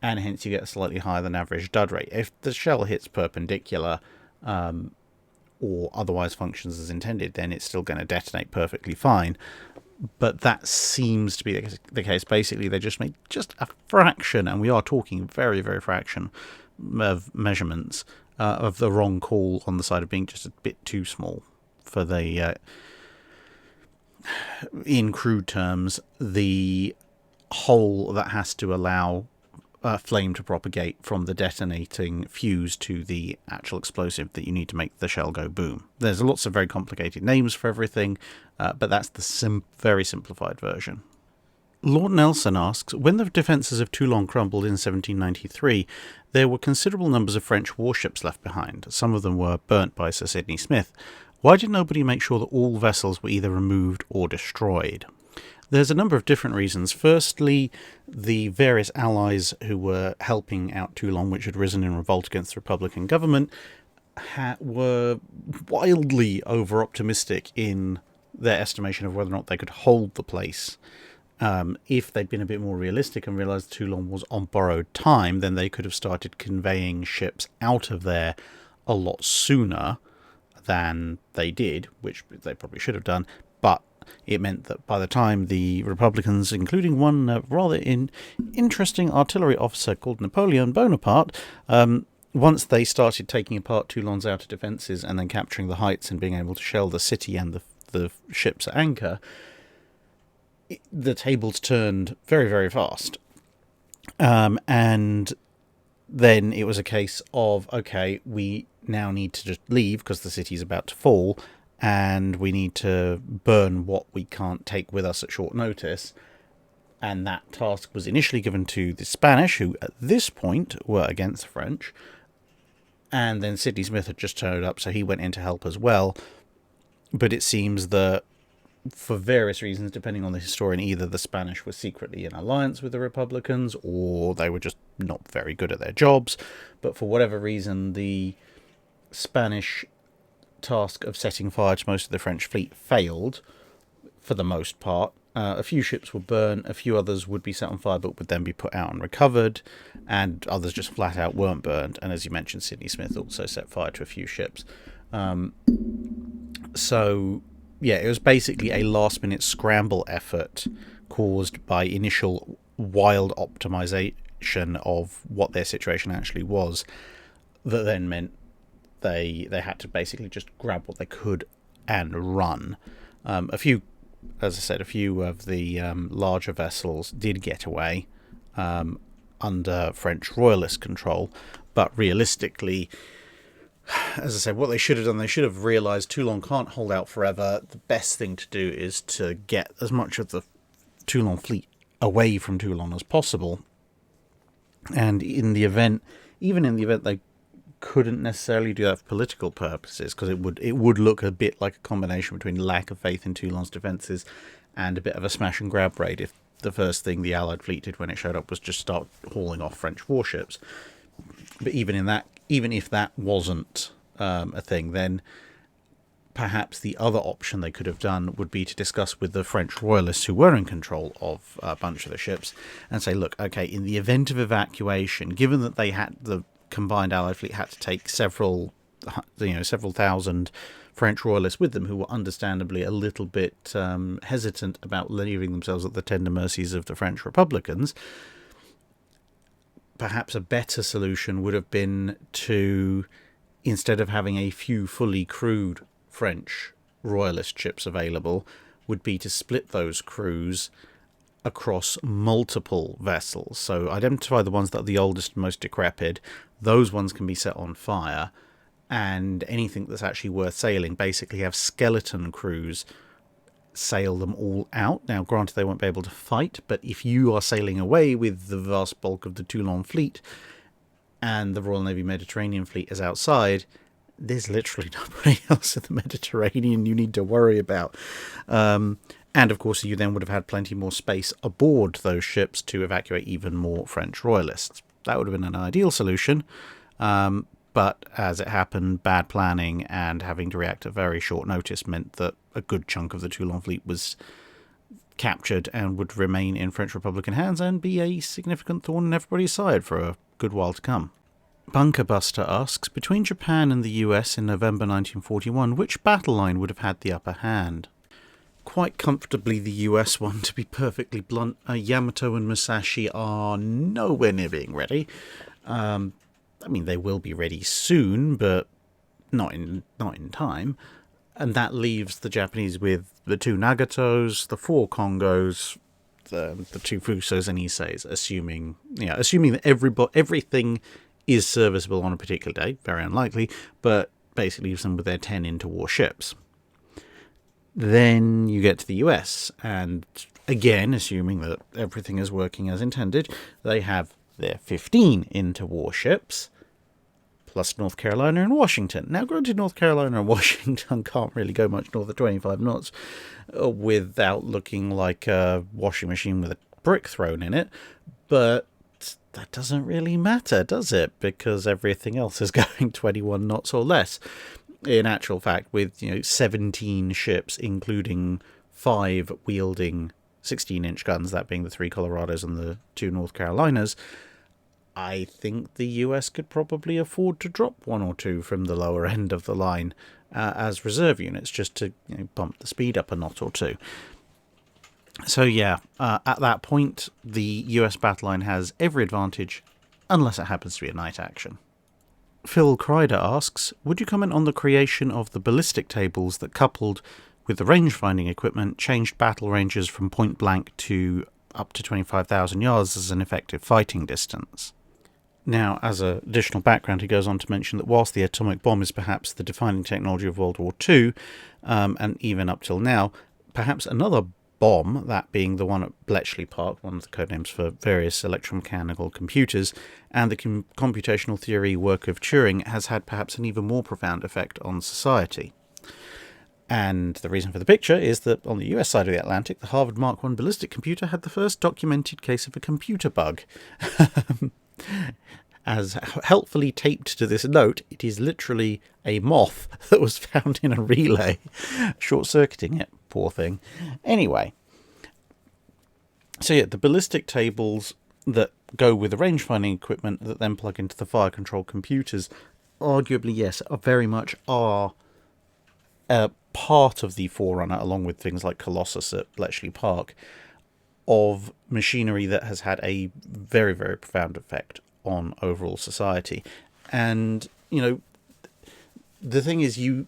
and hence you get a slightly higher than average dud rate. If the shell hits perpendicular or otherwise functions as intended, then it's still going to detonate perfectly fine. But that seems to be the case. Basically, they just made just a fraction, and we are talking very, very fraction of measurements of the wrong call on the side of being just a bit too small for the, in crude terms, the hole that has to allow flame to propagate from the detonating fuse to the actual explosive that you need to make the shell go boom. There's lots of very complicated names for everything, but that's the very simplified version. Lord Nelson asks, when the defences of Toulon crumbled in 1793, there were considerable numbers of French warships left behind. Some of them were burnt by Sir Sidney Smith. Why did nobody make sure that all vessels were either removed or destroyed? There's a number of different reasons. Firstly, the various allies who were helping out Toulon, which had risen in revolt against the Republican government, were wildly over-optimistic in their estimation of whether or not they could hold the place. If they'd been a bit more realistic and realised Toulon was on borrowed time, then they could have started conveying ships out of there a lot sooner than they did, which they probably should have done, but it meant that by the time the Republicans, including one rather interesting artillery officer called Napoleon Bonaparte, once they started taking apart Toulon's outer defences and then capturing the heights and being able to shell the city and the ships at anchor, the tables turned very, very fast. And then it was a case of, okay, we now need to just leave because the city's about to fall, and we need to burn what we can't take with us at short notice. And that task was initially given to the Spanish, who at this point were against the French. And then Sidney Smith had just turned up, so he went in to help as well. But it seems that for various reasons, depending on the historian, either the Spanish were secretly in alliance with the Republicans, or they were just not very good at their jobs. But for whatever reason, the Spanish task of setting fire to most of the French fleet failed, for the most part, A few ships were burnt, a few others would be set on fire but would then be put out and recovered, and others just flat out weren't burned. And as you mentioned, Sidney Smith also set fire to a few ships. So, yeah, it was basically a last-minute scramble effort caused by initial wild optimization of what their situation actually was, that then meant they had to basically just grab what they could and run. A few of the larger vessels did get away under French royalist control, but realistically, as I said, what they should have done, they should have realised Toulon can't hold out forever. The best thing to do is to get as much of the Toulon fleet away from Toulon as possible. And even in the event they couldn't necessarily do that for political purposes, because it would look a bit like a combination between lack of faith in Toulon's defences and a bit of a smash and grab raid if the first thing the Allied fleet did when it showed up was just start hauling off French warships. But even if that wasn't a thing, then perhaps the other option they could have done would be to discuss with the French royalists who were in control of a bunch of the ships and say, look, okay, in the event of evacuation, given that the combined Allied fleet had to take several thousand French royalists with them, who were understandably a little bit hesitant about leaving themselves at the tender mercies of the French Republicans, perhaps a better solution would have been to, instead of having a few fully crewed French royalist ships available, would be to split those crews across multiple vessels. So identify the ones that are the oldest and most decrepit. Those ones can be set on fire, and anything that's actually worth sailing, basically have skeleton crews sail them all out. Now, granted, they won't be able to fight, but if you are sailing away with the vast bulk of the Toulon fleet and the Royal Navy Mediterranean fleet is outside, there's literally nobody else in the Mediterranean you need to worry about. And of course, you then would have had plenty more space aboard those ships to evacuate even more French royalists. That would have been an ideal solution. But as it happened, bad planning and having to react at very short notice meant that a good chunk of the Toulon fleet was captured and would remain in French Republican hands and be a significant thorn in everybody's side for a good while to come. Bunkerbuster asks, between Japan and the US in November 1941, which battle line would have had the upper hand? Quite comfortably the US one, to be perfectly blunt. Yamato and Musashi are nowhere near being ready. I mean, they will be ready soon, but not in time. And that leaves the Japanese with the 2 Nagatos, the 4 Kongos, the 2 Fusos and Iseis, assuming that everything is serviceable on a particular day. Very unlikely, but basically leaves them with their 10 interwar ships. Then you get to the US, and again, assuming that everything is working as intended, they have their 15 interwar ships, plus North Carolina and Washington. Now, granted, North Carolina and Washington can't really go much north of 25 knots without looking like a washing machine with a brick thrown in it, but that doesn't really matter, does it? Because everything else is going 21 knots or less. In actual fact, with 17 ships, including 5 wielding 16-inch guns, that being the 3 Colorados and the 2 North Carolinas, I think the US could probably afford to drop 1 or 2 from the lower end of the line as reserve units, just to bump the speed up a knot or 2. So yeah, at that point, the US battle line has every advantage, unless it happens to be a night action. Phil Kreider asks, would you comment on the creation of the ballistic tables that, coupled with the range-finding equipment, changed battle ranges from point blank to up to 25,000 yards as an effective fighting distance? Now, as an additional background, he goes on to mention that whilst the atomic bomb is perhaps the defining technology of World War II, and even up till now, perhaps another bomb, that being the one at Bletchley Park, one of the codenames for various electromechanical computers, and the computational theory work of Turing, has had perhaps an even more profound effect on society. And the reason for the picture is that on the US side of the Atlantic, the Harvard Mark I ballistic computer had the first documented case of a computer bug. As helpfully taped to this note, it is literally a moth that was found in a relay, short-circuiting it, poor thing. Anyway, So yeah, the ballistic tables that go with the range finding equipment that then plug into the fire control computers, arguably, yes, are very much part of the forerunner, along with things like Colossus at Bletchley Park, of machinery that has had a very, very profound effect on overall society. And, the thing is, you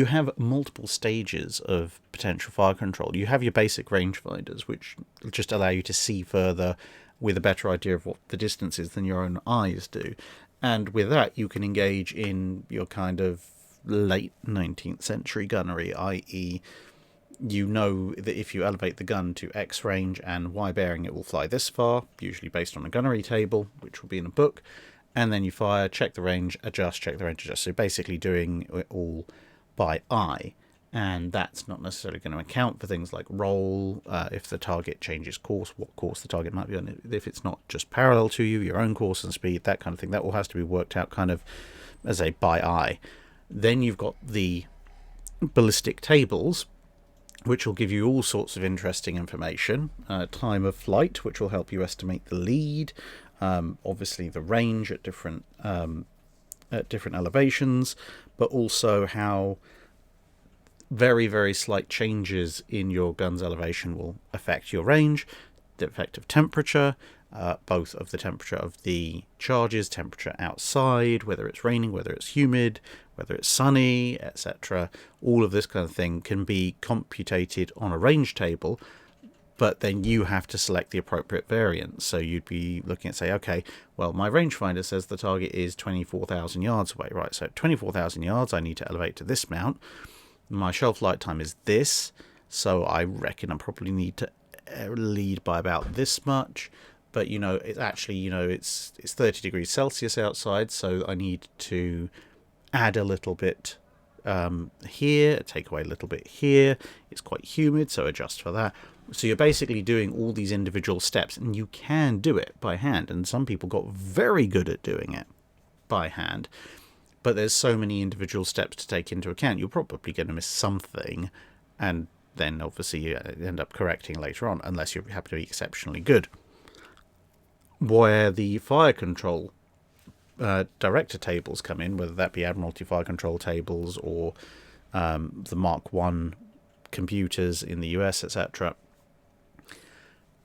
have multiple stages of potential fire control. You have your basic rangefinders, which just allow you to see further with a better idea of what the distance is than your own eyes do. And with that, you can engage in your kind of late 19th century gunnery, i.e., you know that if you elevate the gun to X range and Y bearing, it will fly this far, usually based on a gunnery table, which will be in a book. And then you fire, check the range, adjust, check the range, adjust. So basically doing it all by eye. And that's not necessarily going to account for things like roll, if the target changes course, what course the target might be on, if it's not just parallel to you, your own course and speed, that kind of thing. That all has to be worked out kind of as a by eye. Then you've got the ballistic tables, which will give you all sorts of interesting information. Time of flight, which will help you estimate the lead. Obviously the range at different elevations, but also how very, very slight changes in your gun's elevation will affect your range. The effect of temperature, both of the temperature of the charges, temperature outside, whether it's raining, whether it's humid, whether it's sunny, etc. All of this kind of thing can be computed on a range table, but then you have to select the appropriate variant. So you'd be looking at, say, okay, well, my rangefinder says the target is 24,000 yards away, right? So 24,000 yards, I need to elevate to this mount. My shelf light time is this, so I reckon I probably need to lead by about this much. But, it's actually, it's 30 degrees Celsius outside, so I need to add a little bit here, take away a little bit here. It's quite humid, so adjust for that. So you're basically doing all these individual steps, and you can do it by hand, and some people got very good at doing it by hand. But there's so many individual steps to take into account, you're probably going to miss something, and then obviously you end up correcting later on, unless you happen to be exceptionally good. Where the fire control director tables come in, whether that be Admiralty fire control tables or the Mark I computers in the US, etc.,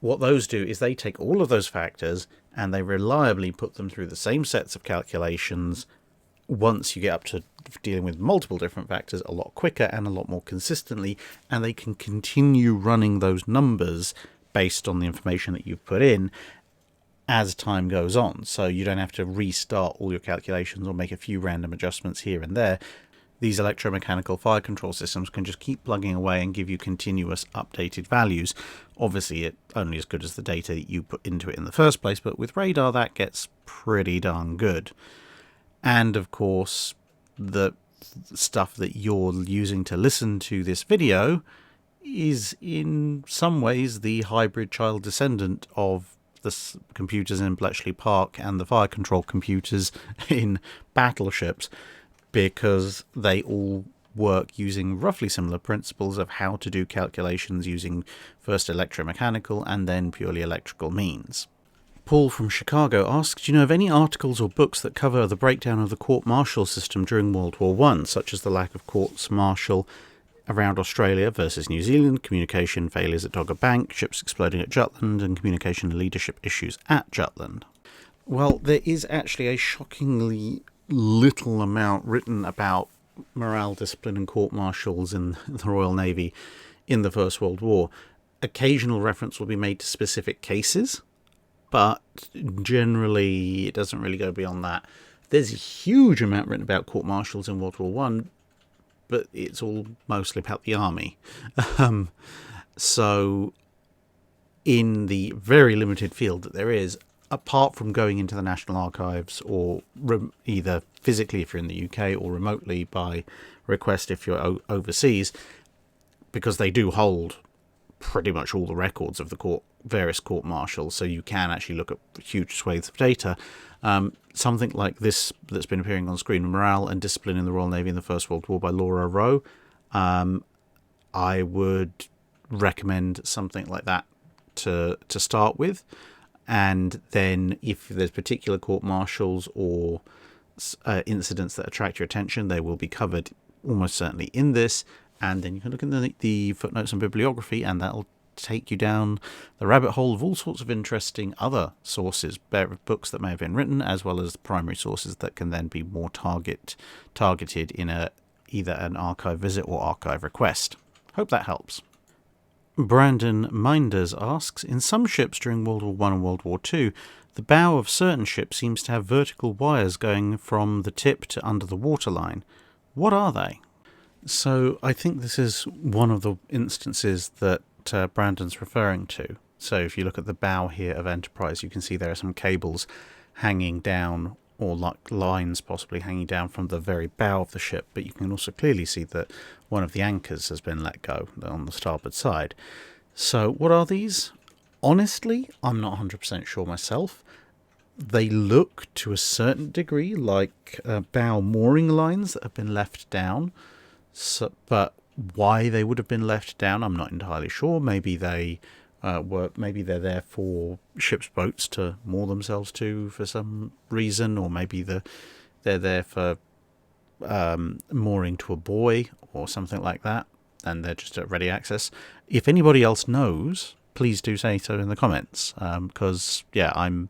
what those do is they take all of those factors and they reliably put them through the same sets of calculations once you get up to dealing with multiple different factors a lot quicker and a lot more consistently, and they can continue running those numbers based on the information that you've put in as time goes on. So you don't have to restart all your calculations or make a few random adjustments here and there. These electromechanical fire control systems can just keep plugging away and give you continuous updated values. Obviously, it's only as good as the data that you put into it in the first place, but with radar, that gets pretty darn good. And, of course, the stuff that you're using to listen to this video is in some ways the hybrid child descendant of the computers in Bletchley Park and the fire control computers in battleships, because they all work using roughly similar principles of how to do calculations using first electromechanical and then purely electrical means. Paul from Chicago asks, do you know of any articles or books that cover the breakdown of the court-martial system during World War I, such as the lack of courts-martial around Australia versus New Zealand, communication failures at Dogger Bank, ships exploding at Jutland, and communication and leadership issues at Jutland? Well, there is actually a shockingly little amount written about morale, discipline and court-martials in the Royal Navy in the First World War. Occasional reference will be made to specific cases, but generally it doesn't really go beyond that. There's a huge amount written about court-martials in World War One, but it's all mostly about the army. So in the very limited field that there is, apart from going into the National Archives or either physically if you're in the UK or remotely by request if you're overseas, because they do hold pretty much all the records of the various court-martials, so you can actually look at huge swathes of data. Something like this that's been appearing on screen, Morale and Discipline in the Royal Navy in the First World War by Laura Rowe, I would recommend something like that to start with, and then if there's particular court-martials or incidents that attract your attention, they will be covered almost certainly in this. And then you can look in the footnotes and bibliography, and that'll take you down the rabbit hole of all sorts of interesting other sources, books that may have been written, as well as primary sources that can then be more targeted in either an archive visit or archive request. Hope that helps. Brandon Minders asks, in some ships during World War I and World War II, the bow of certain ships seems to have vertical wires going from the tip to under the waterline. What are they? So I think this is one of the instances that Brandon's referring to. So if you look at the bow here of Enterprise, you can see there are some cables hanging down, or like lines possibly hanging down from the very bow of the ship, but you can also clearly see that one of the anchors has been let go on the starboard side. So what are these? Honestly, I'm not 100% sure myself. They look to a certain degree like bow mooring lines that have been left down, but why they would have been left down, I'm not entirely sure. Maybe they maybe they're there for ships' boats to moor themselves to for some reason, or maybe they're there for mooring to a buoy or something like that, and they're just at ready access. If anybody else knows, please do say so in the comments, because I'm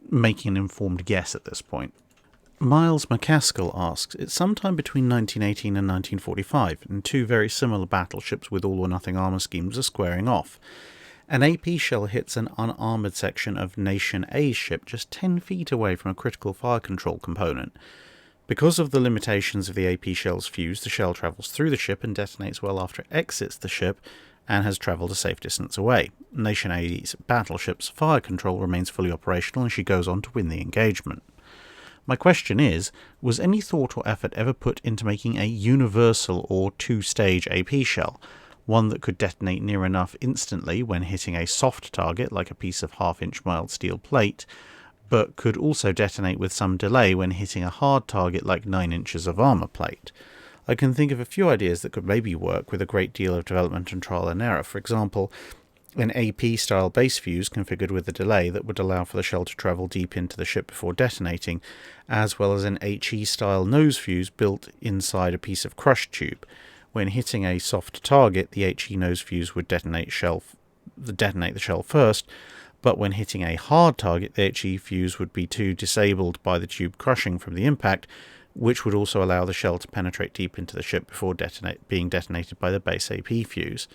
making an informed guess at this point. Miles McCaskill asks, it's sometime between 1918 and 1945, and two very similar battleships with all-or-nothing armour schemes are squaring off. An AP shell hits an unarmoured section of Nation A's ship just 10 feet away from a critical fire control component. Because of the limitations of the AP shell's fuse, the shell travels through the ship and detonates well after it exits the ship and has travelled a safe distance away. Nation A's battleship's fire control remains fully operational, and she goes on to win the engagement. My question is, was any thought or effort ever put into making a universal or two-stage AP shell, one that could detonate near enough instantly when hitting a soft target like a piece of half-inch mild steel plate, but could also detonate with some delay when hitting a hard target like 9 inches of armour plate? I can think of a few ideas that could maybe work with a great deal of development and trial and error. For example, an AP-style base fuse configured with a delay that would allow for the shell to travel deep into the ship before detonating, as well as an HE-style nose fuse built inside a piece of crush tube. When hitting a soft target, the HE nose fuse would detonate the shell first, but when hitting a hard target, the HE fuse would be too disabled by the tube crushing from the impact, which would also allow the shell to penetrate deep into the ship before being detonated by the base AP fuse.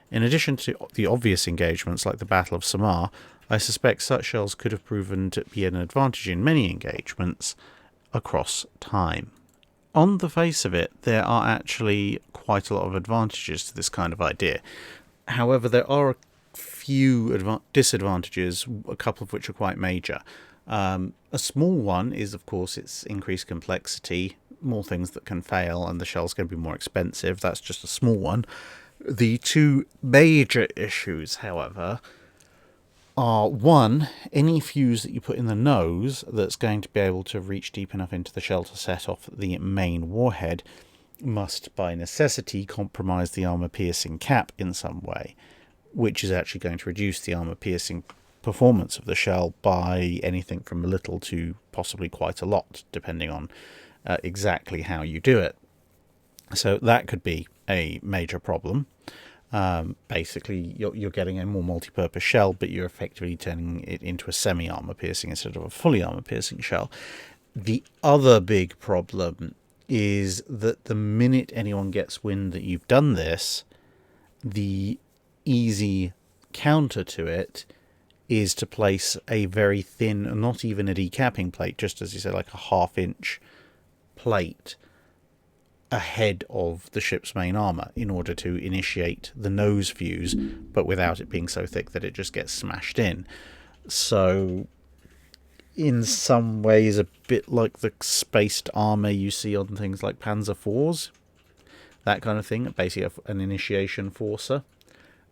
In addition to the obvious engagements like the Battle of Samar, I suspect such shells could have proven to be an advantage in many engagements across time. On the face of it, there are actually quite a lot of advantages to this kind of idea. However, there are a few disadvantages, a couple of which are quite major. A small one is, of course, its increased complexity, more things that can fail, and the shell's going to be more expensive. That's just a small one. The two major issues, however, are one, any fuse that you put in the nose that's going to be able to reach deep enough into the shell to set off the main warhead must, by necessity, compromise the armour-piercing cap in some way, which is actually going to reduce the armour-piercing performance of the shell by anything from a little to possibly quite a lot, depending on exactly how you do it. So that could be a major problem. Basically, you're getting a more multi-purpose shell, but you're effectively turning it into a semi-armor piercing instead of a fully armor piercing shell. The other big problem is that the minute anyone gets wind that you've done this, the easy counter to it is to place a very thin, not even a decapping plate, just as you said, like a half-inch plate ahead of the ship's main armour in order to initiate the nose fuse, but without it being so thick that it just gets smashed in. So, in some ways, a bit like the spaced armour you see on things like Panzer IVs, that kind of thing, basically an initiation forcer.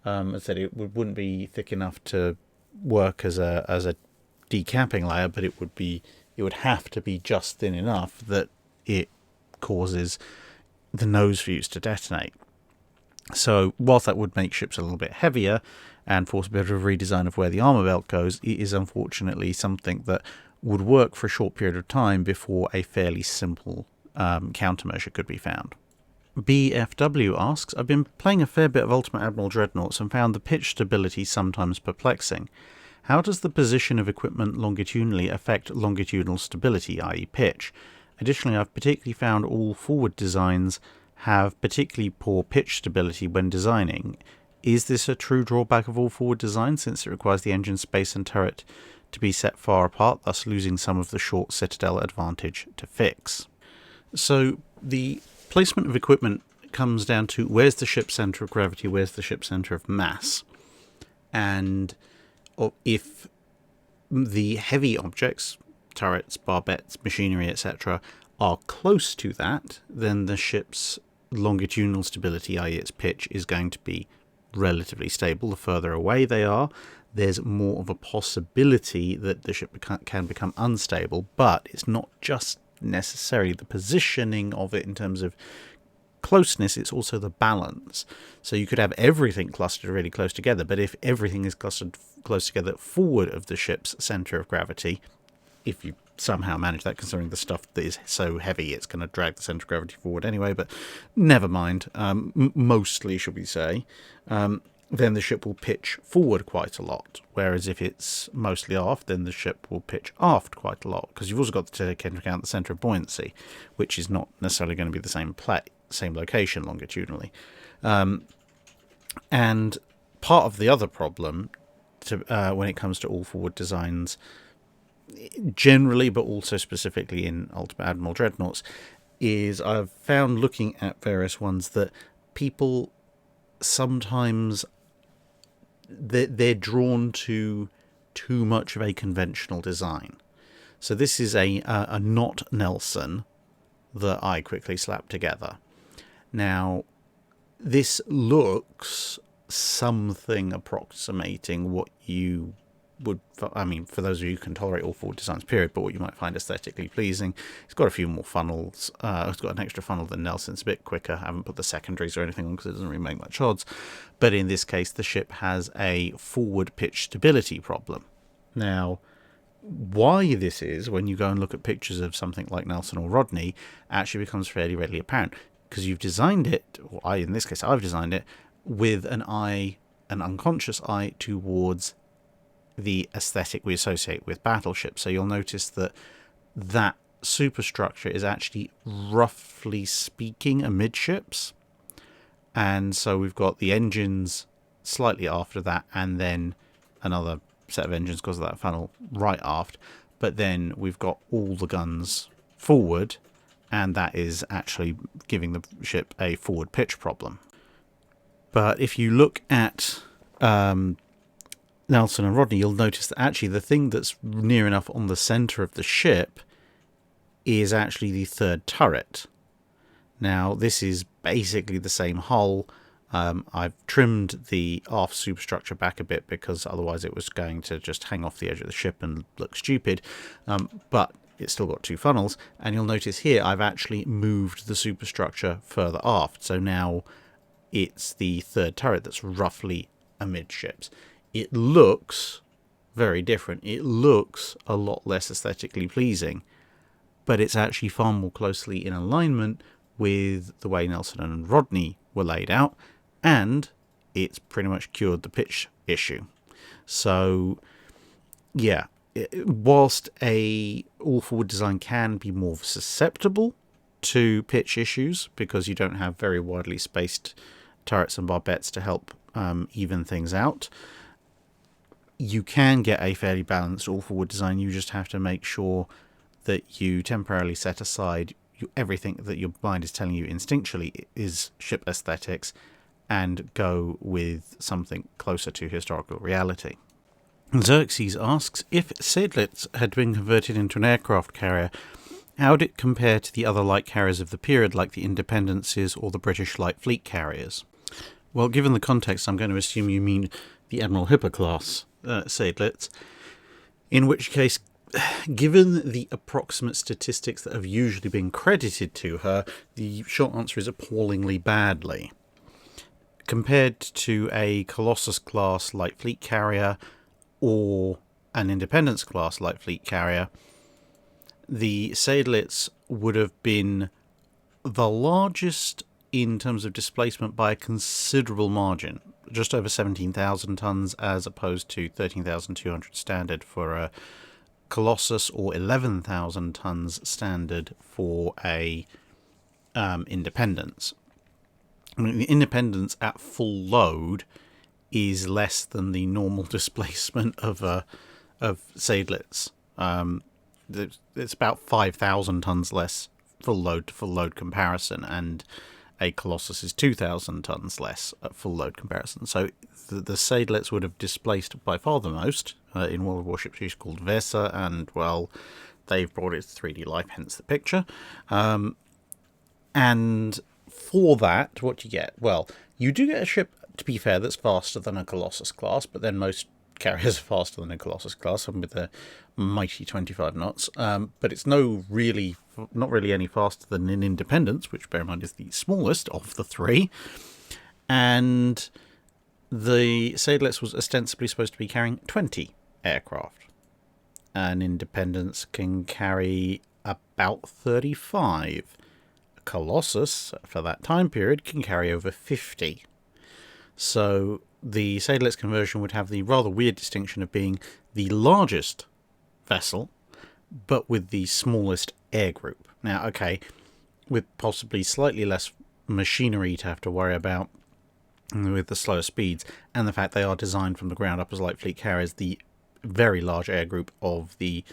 As I said, it wouldn't be thick enough to work as a decapping layer, but it would have to be just thin enough that it causes the nose fuse to detonate. So whilst that would make ships a little bit heavier and force a bit of a redesign of where the armour belt goes, it is unfortunately something that would work for a short period of time before a fairly simple countermeasure could be found. BFW asks, I've been playing a fair bit of Ultimate Admiral Dreadnoughts and found the pitch stability sometimes perplexing. How does the position of equipment longitudinally affect longitudinal stability, i.e. pitch? Additionally, I've particularly found all forward designs have particularly poor pitch stability when designing. Is this a true drawback of all forward designs, since it requires the engine space and turret to be set far apart, thus losing some of the short citadel advantage to fix? So the placement of equipment comes down to where's the ship's centre of gravity, where's the ship's centre of mass. And if the heavy objects, turrets, barbettes, machinery, etc., are close to that, then the ship's longitudinal stability, i.e. its pitch, is going to be relatively stable. The further away they are, there's more of a possibility that the ship can become unstable, but it's not just necessarily the positioning of it in terms of closeness, it's also the balance. So you could have everything clustered really close together, but if everything is clustered close together forward of the ship's centre of gravity, if you somehow manage that, considering the stuff that is so heavy it's going to drag the centre of gravity forward anyway, but never mind, mostly should we say, then the ship will pitch forward quite a lot, whereas if it's mostly aft, then the ship will pitch aft quite a lot, because you've also got to take into account the centre of buoyancy, which is not necessarily going to be the same location longitudinally. And part of the other problem when it comes to all forward designs generally, but also specifically in Ultimate Admiral Dreadnoughts, is I've found looking at various ones that people sometimes they're drawn to too much of a conventional design. So this is a not Nelson that I quickly slapped together. Now, this looks something approximating what you would, I mean, for those of you who can tolerate all forward designs, period, but what you might find aesthetically pleasing. It's got a few more funnels. It's got an extra funnel than Nelson's, a bit quicker. I haven't put the secondaries or anything on because it doesn't really make much odds. But in this case, the ship has a forward pitch stability problem. Now, why this is, when you go and look at pictures of something like Nelson or Rodney, actually becomes fairly readily apparent, because you've designed it, or in this case I've designed it, with an unconscious eye towards the aesthetic we associate with battleships. So you'll notice that superstructure is actually, roughly speaking, amidships. And so we've got the engines slightly after that, and then another set of engines because of that funnel right aft. But then we've got all the guns forward, and that is actually giving the ship a forward pitch problem. But if you look at Nelson and Rodney, you'll notice that actually the thing that's near enough on the centre of the ship is actually the third turret. Now, this is basically the same hull. I've trimmed the aft superstructure back a bit because otherwise it was going to just hang off the edge of the ship and look stupid. But it's still got two funnels. And you'll notice here I've actually moved the superstructure further aft. So now it's the third turret that's roughly amidships. It looks very different. It looks a lot less aesthetically pleasing, but it's actually far more closely in alignment with the way Nelson and Rodney were laid out, and it's pretty much cured the pitch issue. So, yeah, whilst a all-forward design can be more susceptible to pitch issues because you don't have very widely spaced turrets and barbettes to help even things out, you can get a fairly balanced all-forward design. You just have to make sure that you temporarily set aside everything that your mind is telling you instinctually is ship aesthetics and go with something closer to historical reality. Xerxes asks, if Seydlitz had been converted into an aircraft carrier, how would it compare to the other light carriers of the period, like the Independences or the British light fleet carriers? Well, given the context, I'm going to assume you mean the Admiral Hipper class Seydlitz, in which case, given the approximate statistics that have usually been credited to her, the short answer is appallingly badly. compared to a Colossus-class light fleet carrier or an Independence-class light fleet carrier, the Seydlitz would have been the largest in terms of displacement by a considerable margin, just over 17,000 tons as opposed to 13,200 standard for a Colossus or 11,000 tons standard for a Independence. I mean, the Independence at full load is less than the normal displacement of Seydlitz. It's about 5,000 tons less full load to full load comparison, and a Colossus is 2,000 tons less at full load comparison. So the Seydlitz would have displaced by far the most in World Warships use called Weser, and well, they've brought it to 3D life, hence the picture. And for that, what do you get? Well, you do get a ship, to be fair, that's faster than a Colossus class, but then most carriers are faster than a Colossus class, and with the mighty 25 knots. But it's not really any faster than an Independence, which, bear in mind, is the smallest of the three. And the Seydlitz was ostensibly supposed to be carrying 20 aircraft. An Independence can carry about 35. Colossus, for that time period, can carry over 50. So the Seydlitz conversion would have the rather weird distinction of being the largest vessel, but with the smallest air group. Now, okay, with possibly slightly less machinery to have to worry about with the slower speeds, and the fact they are designed from the ground up as light fleet carriers, the very large air group of the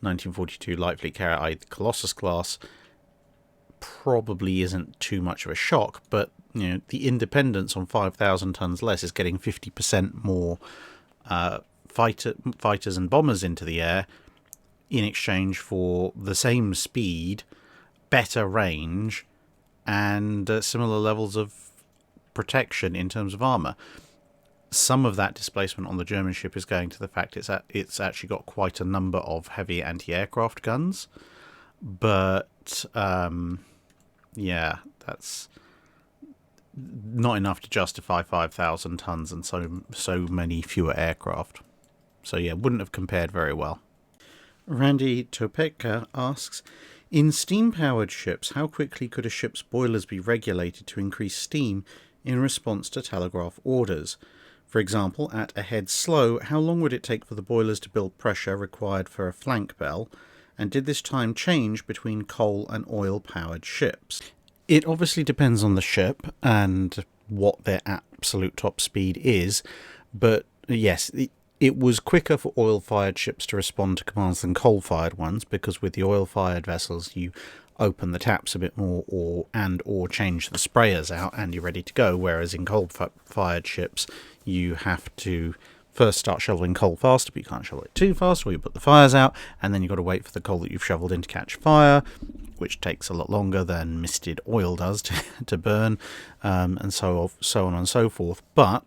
1942 light fleet carrier, i.e. the Colossus class, probably isn't too much of a shock, but the Independence on 5,000 tons less is getting 50% more fighters and bombers into the air in exchange for the same speed, better range, and similar levels of protection in terms of armour. Some of that displacement on the German ship is going to the fact it's actually got quite a number of heavy anti-aircraft guns, but yeah, that's not enough to justify 5,000 tons and so many fewer aircraft. So yeah, wouldn't have compared very well. Randy Topeka asks, in steam-powered ships, how quickly could a ship's boilers be regulated to increase steam in response to telegraph orders? For example, at a head slow, how long would it take for the boilers to build pressure required for a flank bell? And did this time change between coal and oil-powered ships? It obviously depends on the ship and what their absolute top speed is, but yes, it was quicker for oil-fired ships to respond to commands than coal-fired ones, because with the oil-fired vessels you open the taps a bit more or change the sprayers out and you're ready to go, whereas in coal-fired ships you have to first start shoveling coal faster, but you can't shovel it too fast, or you put the fires out, and then you've got to wait for the coal that you've shoveled in to catch fire, which takes a lot longer than misted oil does to burn, and so on and so forth. But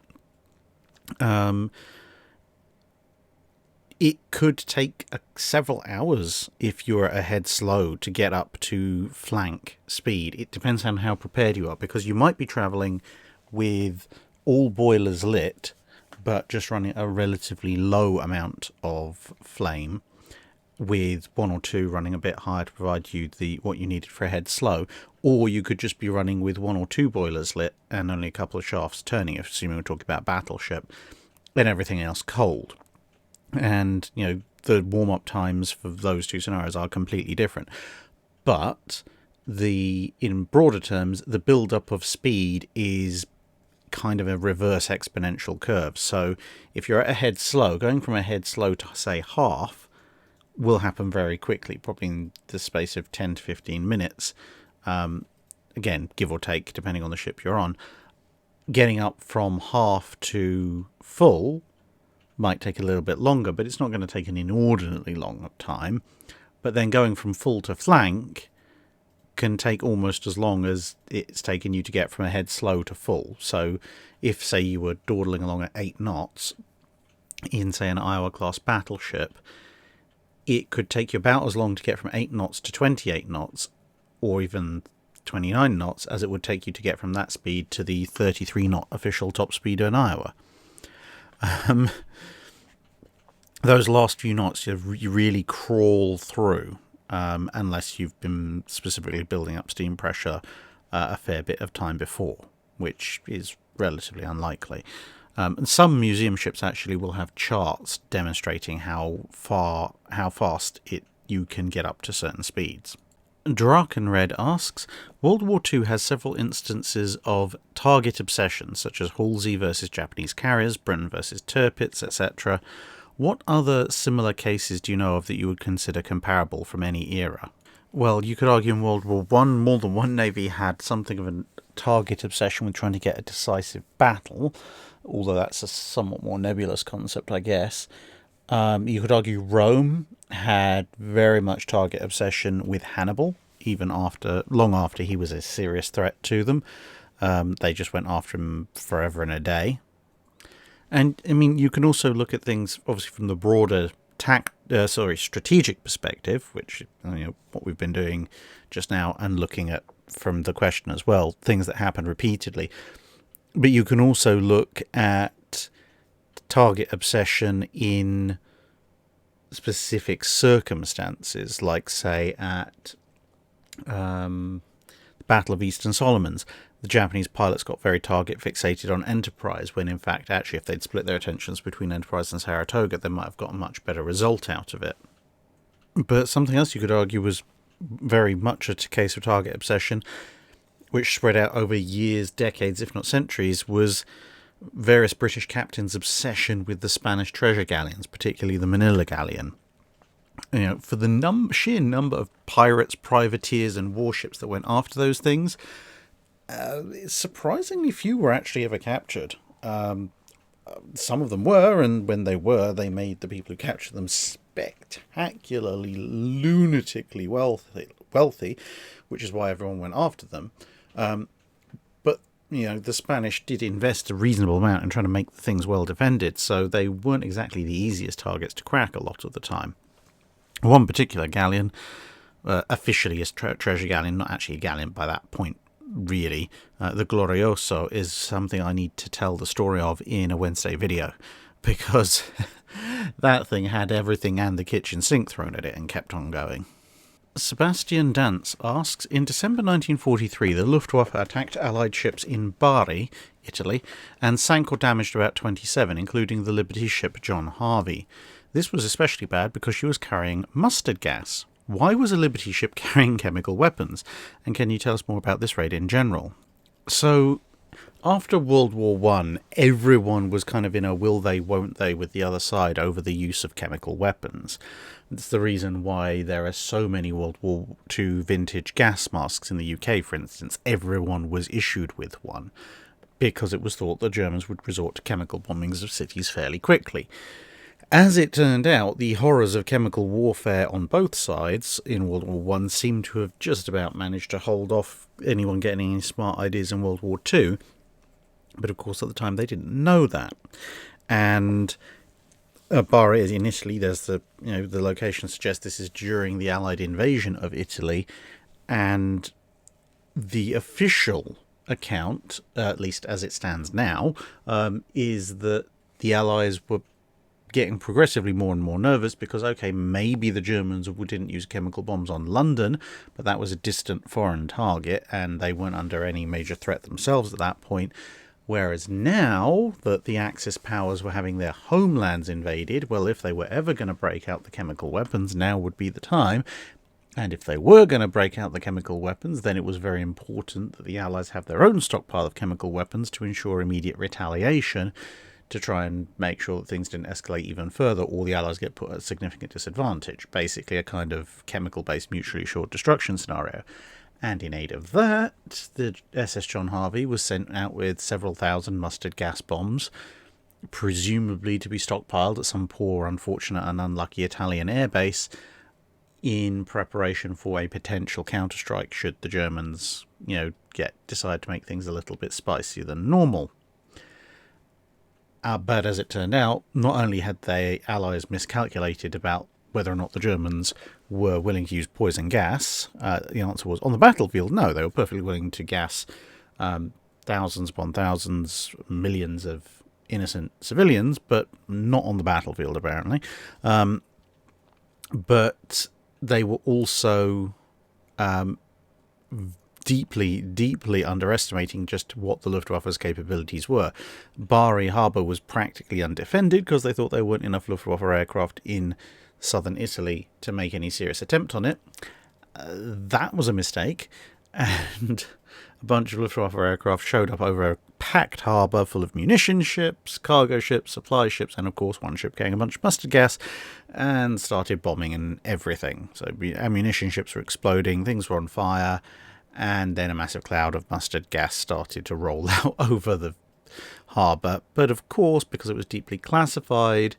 it could take several hours if you're ahead slow to get up to flank speed. It depends on how prepared you are, because you might be travelling with all boilers lit, but just running a relatively low amount of flame, with one or two running a bit higher to provide you what you needed for a head slow. Or you could just be running with one or two boilers lit and only a couple of shafts turning, assuming we're talking about battleship, and everything else cold. And, the warm-up times for those two scenarios are completely different. But in broader terms, the build-up of speed is kind of a reverse exponential curve. So if you're at a head slow, going from a head slow to, say, half will happen very quickly, probably in the space of 10 to 15 minutes. Again, give or take, depending on the ship you're on. Getting up from half to full might take a little bit longer, but it's not going to take an inordinately long time. But then going from full to flank can take almost as long as it's taken you to get from a head slow to full. So if, say, you were dawdling along at 8 knots in, say, an Iowa-class battleship, it could take you about as long to get from 8 knots to 28 knots, or even 29 knots as it would take you to get from that speed to the 33 knot official top speed in Iowa. Those last few knots you really crawl through, unless you've been specifically building up steam pressure a fair bit of time before, which is relatively unlikely. And some museum ships actually will have charts demonstrating how fast you can get up to certain speeds. Drakenred asks, World War II has several instances of target obsession, such as Halsey versus Japanese carriers, Britain versus Tirpitz, etc. What other similar cases do you know of that you would consider comparable from any era? Well, you could argue in World War I, more than one navy had something of a target obsession with trying to get a decisive battle, although that's a somewhat more nebulous concept, I guess. You could argue Rome had very much target obsession with Hannibal, even long after he was a serious threat to them. They just went after him forever and a day. And, I mean, you can also look at things, obviously, from the broader strategic perspective, which what we've been doing just now, and looking at from the question as well, things that happen repeatedly. But you can also look at target obsession in specific circumstances, like, say, at the Battle of Eastern Solomons. The Japanese pilots got very target fixated on Enterprise, when in fact, actually, if they'd split their attentions between Enterprise and Saratoga, they might have got a much better result out of it. But something else you could argue was very much a case of target obsession, which spread out over years, decades, if not centuries, was various British captains' obsession with the Spanish treasure galleons, particularly the Manila galleon. For the sheer number of pirates, privateers, and warships that went after those things, surprisingly few were actually ever captured. Some of them were, and when they were, they made the people who captured them spectacularly, lunatically wealthy, which is why everyone went after them. But the Spanish did invest a reasonable amount in trying to make the things well defended, so they weren't exactly the easiest targets to crack a lot of the time. One particular galleon, officially a treasure galleon, not actually a galleon by that point, really, the Glorioso, is something I need to tell the story of in a Wednesday video, because that thing had everything and the kitchen sink thrown at it and kept on going. Sebastian Dance asks, in December 1943, the Luftwaffe attacked Allied ships in Bari, Italy, and sank or damaged about 27, including the Liberty ship John Harvey. This was especially bad because she was carrying mustard gas. Why was a Liberty ship carrying chemical weapons? And can you tell us more about this raid in general? So, after World War I, everyone was kind of in a will they, won't they with the other side over the use of chemical weapons. That's the reason why there are so many World War II vintage gas masks in the UK, for instance. Everyone was issued with one, because it was thought the Germans would resort to chemical bombings of cities fairly quickly. As it turned out, the horrors of chemical warfare on both sides in World War I seem to have just about managed to hold off anyone getting any smart ideas in World War II. But of course, at the time, they didn't know that. And Bari in Italy, there's the location suggests this is during the Allied invasion of Italy, and the official account, at least as it stands now, is that the Allies were getting progressively more and more nervous because, okay, maybe the Germans didn't use chemical bombs on London, but that was a distant foreign target, and they weren't under any major threat themselves at that point. Whereas now that the Axis powers were having their homelands invaded, well, if they were ever going to break out the chemical weapons, now would be the time. And if they were going to break out the chemical weapons, then it was very important that the Allies have their own stockpile of chemical weapons to ensure immediate retaliation, to try and make sure that things didn't escalate even further, or the Allies get put at a significant disadvantage. Basically a kind of chemical-based mutually assured destruction scenario. And in aid of that, the SS John Harvey was sent out with several thousand mustard gas bombs, presumably to be stockpiled at some poor, unfortunate and unlucky Italian airbase, in preparation for a potential counterstrike should the Germans, decide to make things a little bit spicier than normal. But as it turned out, not only had the Allies miscalculated about whether or not the Germans were willing to use poison gas, the answer was, on the battlefield, no. They were perfectly willing to gas thousands upon thousands, millions of innocent civilians, but not on the battlefield, apparently. But they were also deeply underestimating just what the Luftwaffe's capabilities were. Bari Harbour was practically undefended because they thought there weren't enough Luftwaffe aircraft in southern Italy to make any serious attempt on it. That was a mistake, and a bunch of Luftwaffe aircraft showed up over a packed harbour full of munition ships, cargo ships, supply ships, and of course one ship carrying a bunch of mustard gas, and started bombing and everything. So ammunition ships were exploding, things were on fire, and then a massive cloud of mustard gas started to roll out over the harbour. But of course, because it was deeply classified,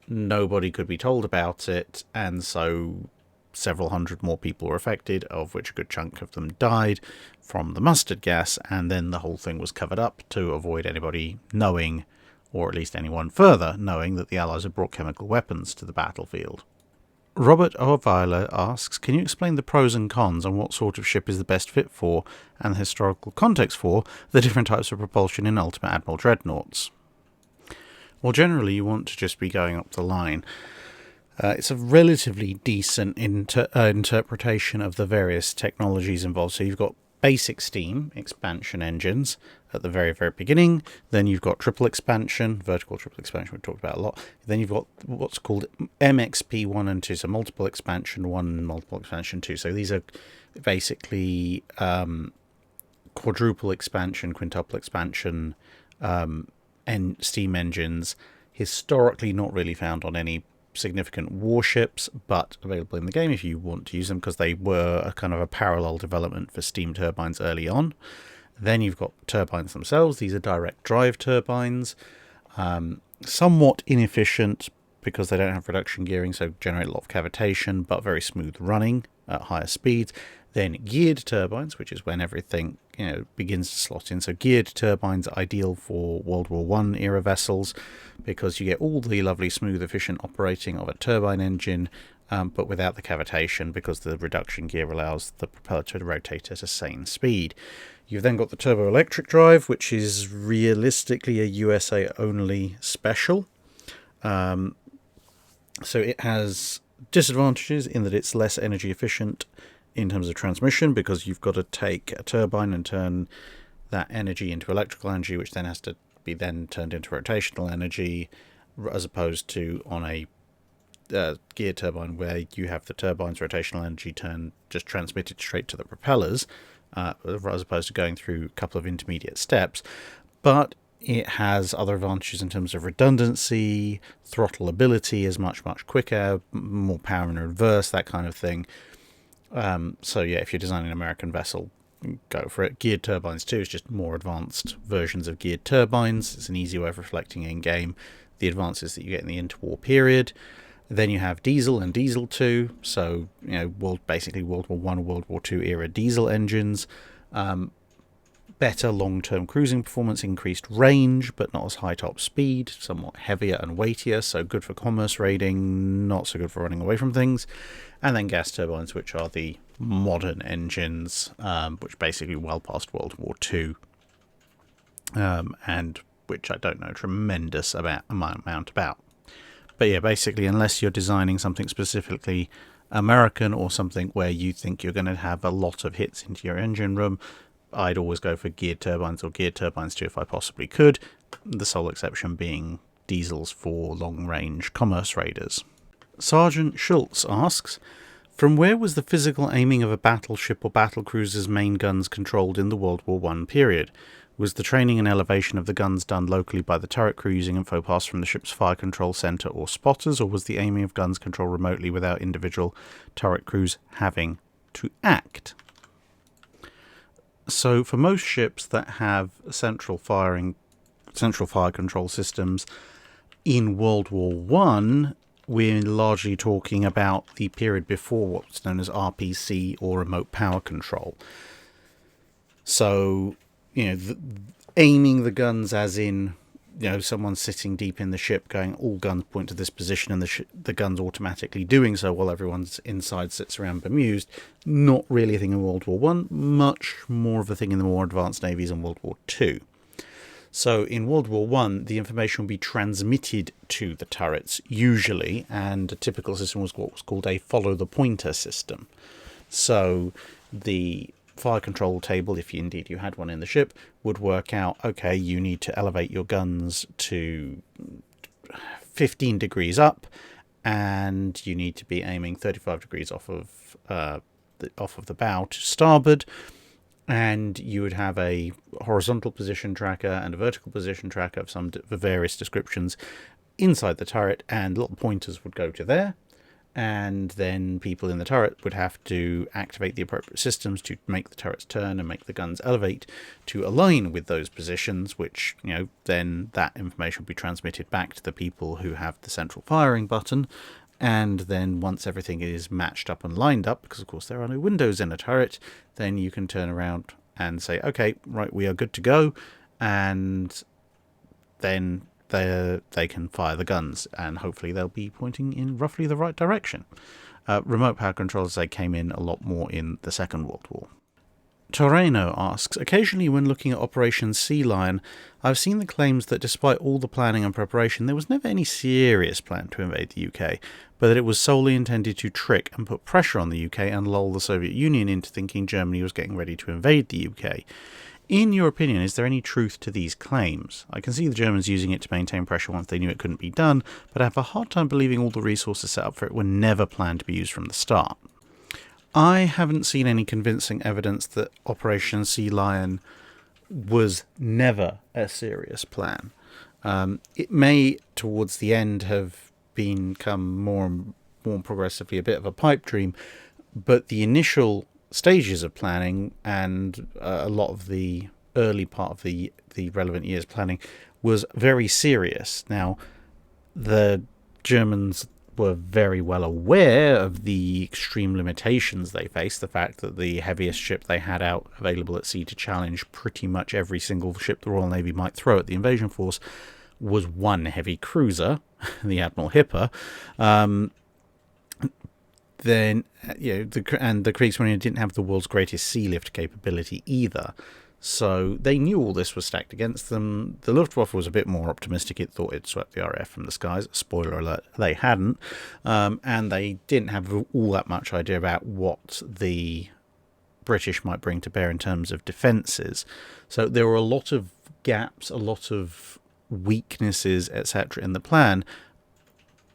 nobody could be told about it, and so several hundred more people were affected, of which a good chunk of them died from the mustard gas, and then the whole thing was covered up to avoid anybody knowing, or at least anyone further knowing, that the Allies had brought chemical weapons to the battlefield. Robert O'Veiler asks, can you explain the pros and cons on what sort of ship is the best fit for, and the historical context for, the different types of propulsion in Ultimate Admiral Dreadnoughts? Well, generally you want to just be going up the line. It's a relatively decent interpretation of the various technologies involved. So you've got basic steam expansion engines at the very, very beginning. Then you've got triple expansion, vertical triple expansion, we've talked about a lot. Then you've got what's called MXP 1 and 2, so multiple expansion 1 and multiple expansion 2. So these are basically quadruple expansion, quintuple expansion and steam engines, historically not really found on any significant warships, but available in the game if you want to use them, because they were a kind of a parallel development for steam turbines early on. Then you've got turbines themselves. These are direct drive turbines, somewhat inefficient because they don't have reduction gearing, so generate a lot of cavitation, but very smooth running at higher speeds. Then geared turbines, which is when everything begins to slot in. So geared turbines are ideal for World War I era vessels because you get all the lovely, smooth, efficient operating of a turbine engine, but without the cavitation because the reduction gear allows the propeller to rotate at a sane speed. You've then got the turbo-electric drive, which is realistically a USA-only special. So it has disadvantages in that it's less energy efficient in terms of transmission, because you've got to take a turbine and turn that energy into electrical energy, which then has to be then turned into rotational energy, as opposed to on a gear turbine where you have the turbine's rotational energy just transmitted straight to the propellers, as opposed to going through a couple of intermediate steps. But it has other advantages in terms of redundancy, throttle ability is much quicker, more power in reverse, that kind of thing. So yeah, if you're designing an American vessel, go for it. Geared turbines too is just more advanced versions of geared turbines. It's an easy way of reflecting in game the advances that you get in the interwar period. Then you have diesel and diesel 2, so basically World War I, World War II era diesel engines. Better long-term cruising performance, increased range, but not as high top speed, somewhat heavier and weightier, so good for commerce raiding, not so good for running away from things. And then gas turbines, which are the modern engines, which basically well past World War II, and which I don't know a tremendous amount about. But yeah, basically, unless you're designing something specifically American or something where you think you're going to have a lot of hits into your engine room, I'd always go for geared turbines or geared turbines too if I possibly could, the sole exception being diesels for long-range commerce raiders. Sergeant Schultz asks, from where was the physical aiming of a battleship or battlecruiser's main guns controlled in the World War I period? Was the training and elevation of the guns done locally by the turret crew using info pass from the ship's fire control centre or spotters, or was the aiming of guns controlled remotely without individual turret crews having to act? So for most ships that have central fire control systems in World War I, we're largely talking about the period before what's known as RPC or remote power control. So, aiming the guns as in someone's sitting deep in the ship going, all guns point to this position, and the gun's automatically doing so while everyone's inside sits around bemused. Not really a thing in World War One, much more of a thing in the more advanced navies in World War Two. So in World War One, the information will be transmitted to the turrets, usually, and a typical system was what was called a follow-the-pointer system. So the fire control table, if you had one in the ship, would work out, okay, you need to elevate your guns to 15 degrees up, and you need to be aiming 35 degrees off of the bow to starboard. And you would have a horizontal position tracker and a vertical position tracker of some various descriptions inside the turret, and little pointers would go to there. And then people in the turret would have to activate the appropriate systems to make the turrets turn and make the guns elevate to align with those positions, which, then that information would be transmitted back to the people who have the central firing button. And then once everything is matched up and lined up, because of course there are no windows in a turret, then you can turn around and say, okay, right, we are good to go. And then they can fire the guns, and hopefully they'll be pointing in roughly the right direction. Remote power controls, they came in a lot more in the Second World War. Toreno asks, occasionally when looking at Operation Sealion, I've seen the claims that despite all the planning and preparation, there was never any serious plan to invade the UK, but that it was solely intended to trick and put pressure on the UK and lull the Soviet Union into thinking Germany was getting ready to invade the UK. In your opinion, is there any truth to these claims? I can see the Germans using it to maintain pressure once they knew it couldn't be done, but I have a hard time believing all the resources set up for it were never planned to be used from the start. I haven't seen any convincing evidence that Operation Sealion was never a serious plan. It may, towards the end, have become more and more progressively a bit of a pipe dream, but the initial stages of planning and a lot of the early part of the relevant years planning was very serious. Now, the Germans were very well aware of the extreme limitations they faced, the fact that the heaviest ship they had out available at sea to challenge pretty much every single ship the Royal Navy might throw at the invasion force was one heavy cruiser, the Admiral Hipper. Then, the Kriegsmarine didn't have the world's greatest sea lift capability either. So they knew all this was stacked against them. The Luftwaffe was a bit more optimistic. It thought it swept the RAF from the skies. Spoiler alert, they hadn't. And they didn't have all that much idea about what the British might bring to bear in terms of defences. So there were a lot of gaps, a lot of weaknesses, etc. in the plan.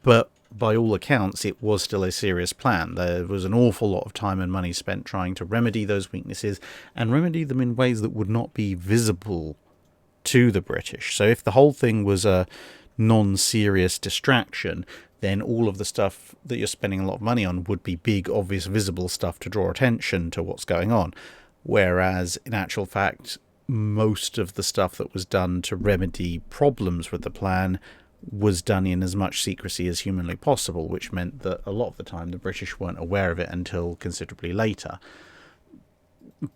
But by all accounts, it was still a serious plan. There was an awful lot of time and money spent trying to remedy those weaknesses and remedy them in ways that would not be visible to the British. So if the whole thing was a non-serious distraction, then all of the stuff that you're spending a lot of money on would be big, obvious, visible stuff to draw attention to what's going on. Whereas, in actual fact, most of the stuff that was done to remedy problems with the plan was done in as much secrecy as humanly possible, which meant that a lot of the time the British weren't aware of it until considerably later.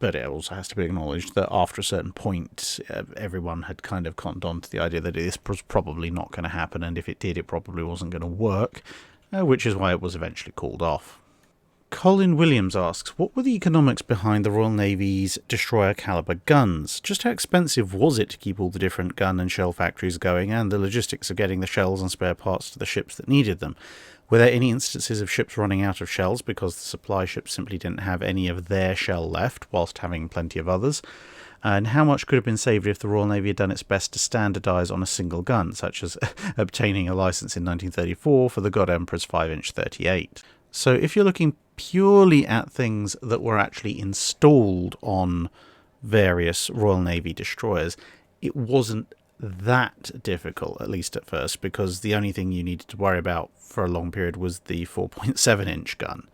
But it also has to be acknowledged that after a certain point, everyone had kind of cottoned on to the idea that this was probably not going to happen, and if it did, it probably wasn't going to work, which is why it was eventually called off. Colin Williams asks, what were the economics behind the Royal Navy's destroyer caliber guns? Just how expensive was it to keep all the different gun and shell factories going, and the logistics of getting the shells and spare parts to the ships that needed them? Were there any instances of ships running out of shells because the supply ships simply didn't have any of their shell left, whilst having plenty of others? And how much could have been saved if the Royal Navy had done its best to standardise on a single gun, such as obtaining a licence in 1934 for the God Emperor's 5-inch 38? So if you're looking purely at things that were actually installed on various Royal Navy destroyers, it wasn't that difficult, at least at first, because the only thing you needed to worry about for a long period was the 4.7-inch gun.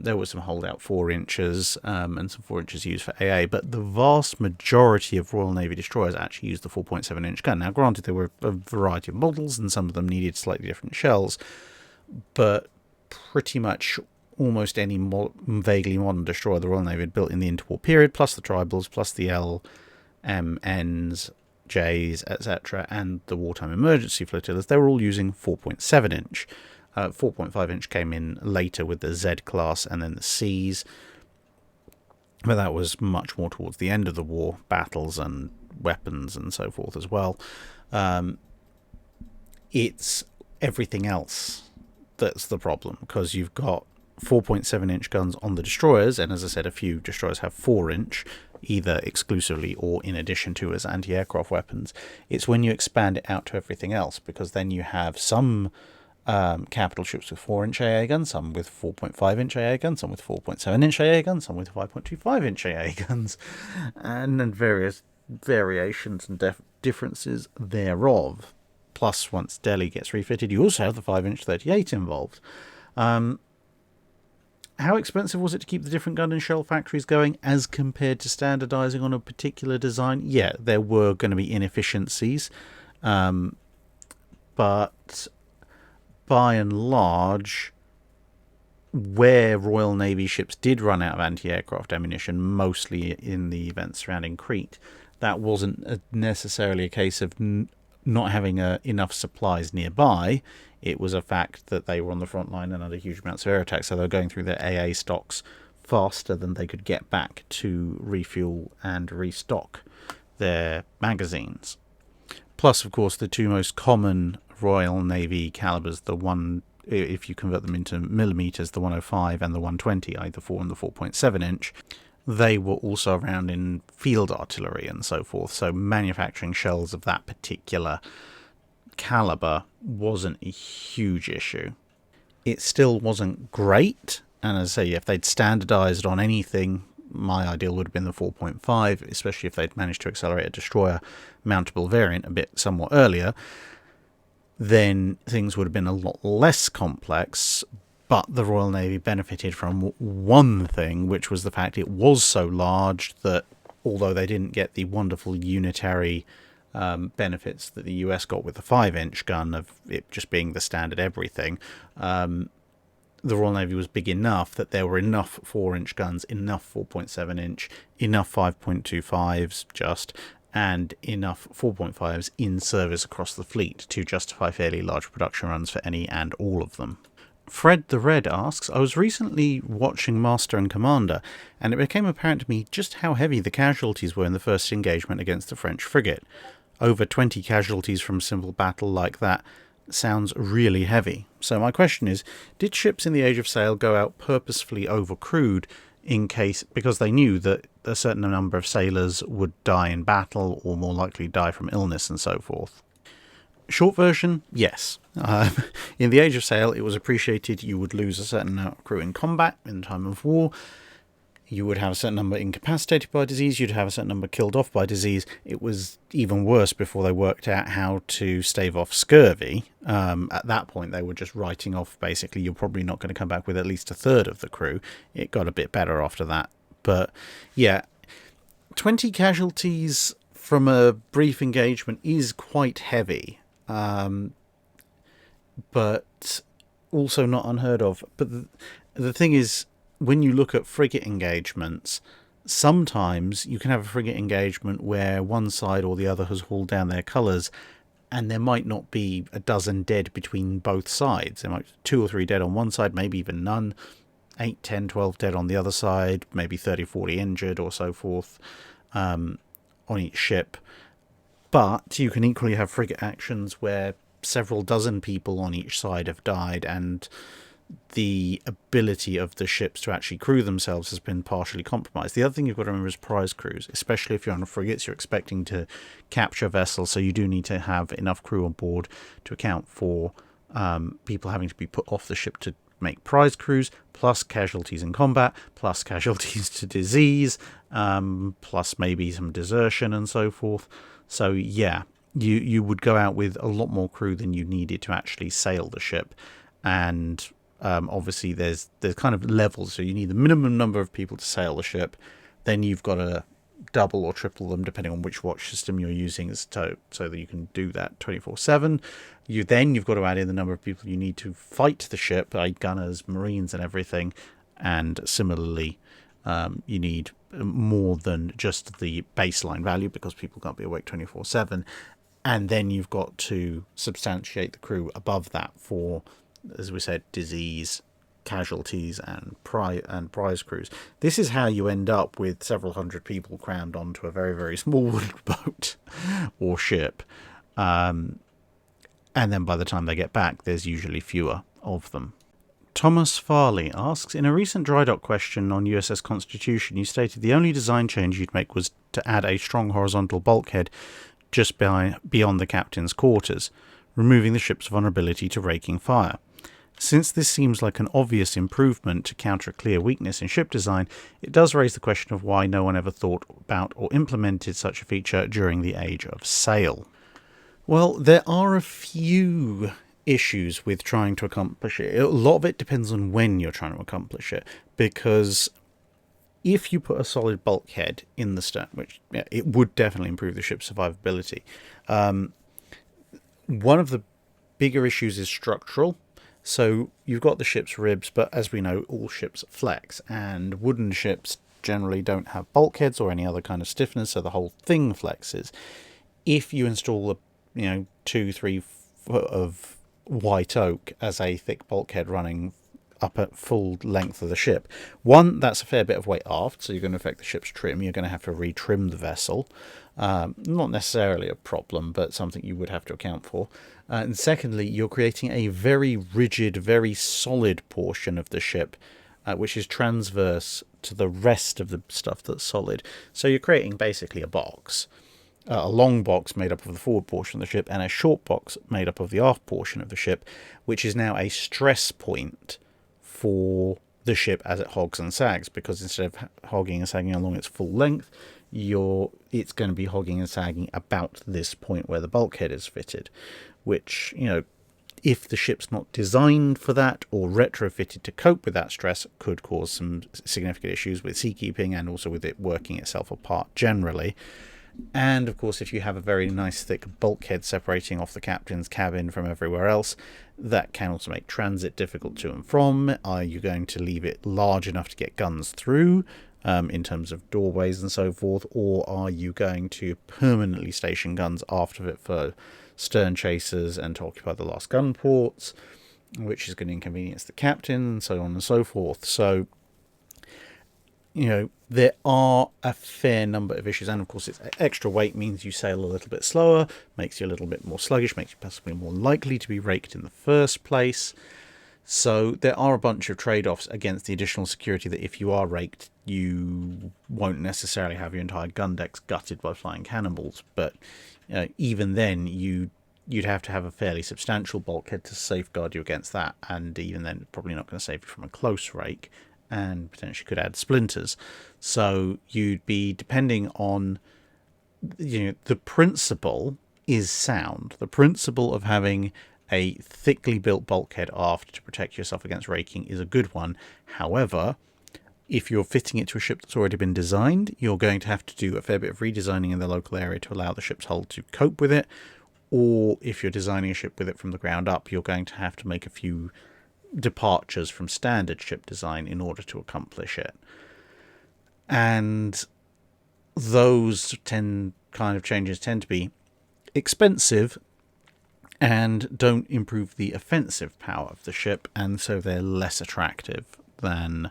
There was some holdout 4 inches and some 4 inches used for AA, but the vast majority of Royal Navy destroyers actually used the 4.7-inch gun. Now, granted, there were a variety of models, and some of them needed slightly different shells, but pretty much almost any vaguely modern destroyer the Royal Navy had built in the interwar period, plus the tribals, plus the LMNs, J's, etc., and the wartime emergency flotillas, they were all using 4.7 inch. 4.5 inch came in later with the Z class and then the C's, but that was much more towards the end of the war, battles and weapons and so forth as well. It's everything else that's the problem, because you've got 4.7 inch guns on the destroyers, and as I said, a few destroyers have 4 inch, either exclusively or in addition to as anti-aircraft weapons. It's when you expand it out to everything else, because then you have some capital ships with 4 inch AA guns, some with 4.5 inch AA guns, some with 4.7 inch AA guns, some with 5.25 inch AA guns, and then various variations and differences thereof. Plus, once Delhi gets refitted, you also have the 5 inch 38 involved. How expensive was it to keep the different gun and shell factories going as compared to standardizing on a particular design? Yeah, there were going to be inefficiencies, but by and large, where Royal Navy ships did run out of anti-aircraft ammunition, mostly in the events surrounding Crete, that wasn't necessarily a case of not having enough supplies nearby. It was a fact that they were on the front line and under huge amounts of air attack, so they were going through their AA stocks faster than they could get back to refuel and restock their magazines. Plus, of course, the two most common Royal Navy calibers, the one, if you convert them into millimeters, the 105 and the 120, either 4 and the 4.7 inch, they were also around in field artillery and so forth, so manufacturing shells of that particular caliber wasn't a huge issue. It still wasn't great, and as I say, if they'd standardized on anything, my ideal would have been the 4.5, especially if they'd managed to accelerate a destroyer mountable variant a bit somewhat earlier. Then things would have been a lot less complex, but the Royal Navy benefited from one thing, which was the fact it was so large that although they didn't get the wonderful unitary benefits that the US got with the 5 inch gun of it just being the standard everything, the Royal Navy was big enough that there were enough 4 inch guns, enough 4.7 inch, enough 5.25s just, and enough 4.5s in service across the fleet to justify fairly large production runs for any and all of them. Fred the Red asks, I was recently watching Master and Commander, and it became apparent to me just how heavy the casualties were in the first engagement against the French frigate. Over 20 casualties from a simple battle like that sounds really heavy. So my question is, did ships in the Age of Sail go out purposefully overcrewed in case, because they knew that a certain number of sailors would die in battle or more likely die from illness and so forth? Short version, yes. In the Age of Sail, it was appreciated you would lose a certain amount of crew in combat in time of war. You would have a certain number incapacitated by disease. You'd have a certain number killed off by disease. It was even worse before they worked out how to stave off scurvy. At that point, they were just writing off, basically, you're probably not going to come back with at least a third of the crew. It got a bit better after that. But, yeah, 20 casualties from a brief engagement is quite heavy. But also not unheard of. But the thing is, when you look at frigate engagements, sometimes you can have a frigate engagement where one side or the other has hauled down their colours, and there might not be a dozen dead between both sides. There might be 2 or 3 dead on one side, maybe even none, 8, 10, 12 dead on the other side, maybe 30, 40 injured or so forth on each ship. But you can equally have frigate actions where several dozen people on each side have died, and the ability of the ships to actually crew themselves has been partially compromised. The other thing you've got to remember is prize crews, especially if you're on frigates. You're expecting to capture vessels, so you do need to have enough crew on board to account for people having to be put off the ship to make prize crews, plus casualties in combat, plus casualties to disease, plus maybe some desertion and so forth. So yeah, you would go out with a lot more crew than you needed to actually sail the ship, and obviously there's kind of levels. So you need the minimum number of people to sail the ship, then you've got to double or triple them depending on which watch system you're using so that you can do that 24/7. You've got to add in the number of people you need to fight the ship, like gunners, marines and everything, and similarly you need more than just the baseline value because people can't be awake 24/7. And then you've got to substantiate the crew above that for, as we said, disease, casualties, and prize crews. This is how you end up with several hundred people crammed onto a very, very small wooden boat or ship. And then by the time they get back, there's usually fewer of them. Thomas Farley asks, in a recent Drydock question on USS Constitution, you stated the only design change you'd make was to add a strong horizontal bulkhead just beyond the captain's quarters, removing the ship's vulnerability to raking fire. Since this seems like an obvious improvement to counter a clear weakness in ship design, it does raise the question of why no one ever thought about or implemented such a feature during the age of sail. Well, there are a few issues with trying to accomplish it. A lot of it depends on when you're trying to accomplish it, because if you put a solid bulkhead in the stern, which it would definitely improve the ship's survivability, one of the bigger issues is structural. So you've got the ship's ribs, but as we know, all ships flex, and wooden ships generally don't have bulkheads or any other kind of stiffness, so the whole thing flexes. If you install a 2-3 foot of white oak as a thick bulkhead running up at full length of the ship, one, that's a fair bit of weight aft, so you're going to affect the ship's trim. You're going to have to retrim the vessel. Not necessarily a problem, but something you would have to account for. And secondly, you're creating a very rigid, very solid portion of the ship, which is transverse to the rest of the stuff that's solid. So you're creating basically a box. A long box made up of the forward portion of the ship and a short box made up of the aft portion of the ship, which is now a stress point for the ship as it hogs and sags, because instead of hogging and sagging along its full length, it's going to be hogging and sagging about this point where the bulkhead is fitted, which, if the ship's not designed for that or retrofitted to cope with that stress, could cause some significant issues with seakeeping and also with it working itself apart generally. And of course, if you have a very nice thick bulkhead separating off the captain's cabin from everywhere else, that can also make transit difficult to and from. Are you going to leave it large enough to get guns through, in terms of doorways and so forth, or are you going to permanently station guns aft of it for stern chasers and to occupy the last gun ports, which is going to inconvenience the captain, and so on and so forth. So, there are a fair number of issues, and of course its extra weight means you sail a little bit slower, makes you a little bit more sluggish, makes you possibly more likely to be raked in the first place. So there are a bunch of trade-offs against the additional security that if you are raked, you won't necessarily have your entire gun decks gutted by flying cannonballs, but even then you'd have to have a fairly substantial bulkhead to safeguard you against that, and even then probably not going to save you from a close rake, and potentially could add splinters. So you'd be depending on, the principle is sound. The principle of having a thickly built bulkhead aft to protect yourself against raking is a good one. However, if you're fitting it to a ship that's already been designed, you're going to have to do a fair bit of redesigning in the local area to allow the ship's hull to cope with it. Or if you're designing a ship with it from the ground up, you're going to have to make a few departures from standard ship design in order to accomplish it. And those kind of changes tend to be expensive and don't improve the offensive power of the ship, and so they're less attractive than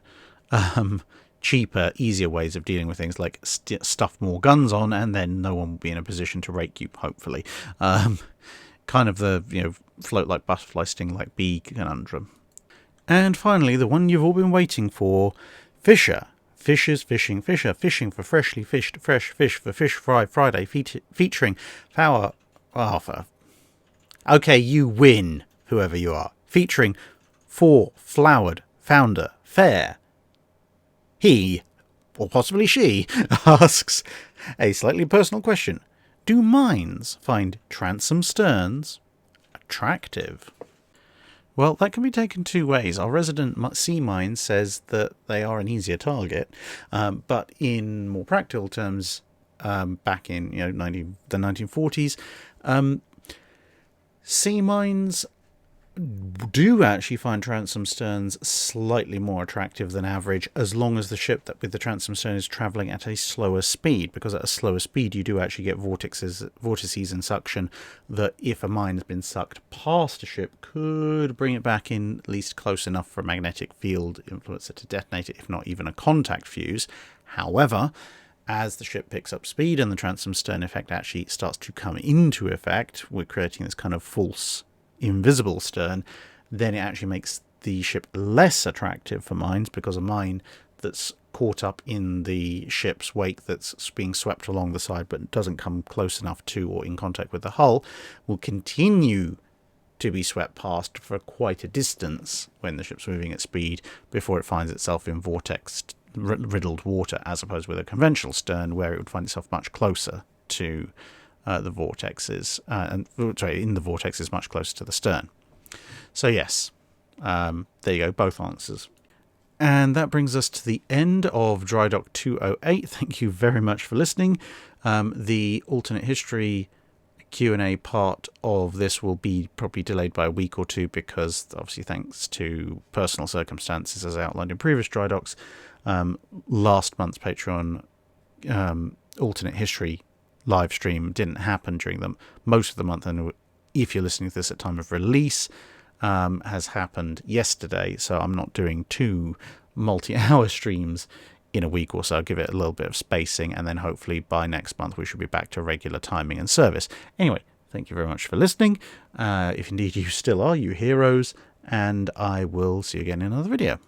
cheaper, easier ways of dealing with things like stuff more guns on, and then no one will be in a position to rake you, hopefully. Kind of the, float like butterfly, sting like bee conundrum. And finally, the one you've all been waiting for, Fisher. Fisher's Fishing. Fisher, fishing for freshly fished fresh fish for Fish Fry Friday, featuring power... Okay, you win, whoever you are. Featuring 4 flowered founder fair. He, or possibly she, asks a slightly personal question. Do mines find transom sterns attractive? Well, that can be taken two ways. Our resident sea mine says that they are an easier target, but in more practical terms, back in the 1940s, sea mines do actually find transom sterns slightly more attractive than average, as long as the ship that with the transom stern is travelling at a slower speed, because at a slower speed you do actually get vortices and suction that, if a mine has been sucked past a ship, could bring it back in at least close enough for a magnetic field influencer to detonate it, if not even a contact fuse. However, as the ship picks up speed and the transom stern effect actually starts to come into effect, we're creating this kind of false invisible stern, then it actually makes the ship less attractive for mines, because a mine that's caught up in the ship's wake that's being swept along the side but doesn't come close enough to or in contact with the hull will continue to be swept past for quite a distance when the ship's moving at speed before it finds itself in vortex riddled water, as opposed with a conventional stern where it would find itself much closer to the vortexes, in the vortexes much closer to the stern. So yes, there you go, both answers. And that brings us to the end of Drydock 208. Thank you very much for listening. The alternate history Q&A part of this will be probably delayed by a week or two, because obviously, thanks to personal circumstances as outlined in previous Drydocks, last month's Patreon alternate history live stream didn't happen during most of the month, and if you're listening to this at time of release, has happened yesterday, so I'm not doing 2 multi-hour streams in a week or so. I'll give it a little bit of spacing, and then hopefully by next month we should be back to regular timing and service. Anyway, thank you very much for listening, if indeed you still are, you heroes, and I will see you again in another video.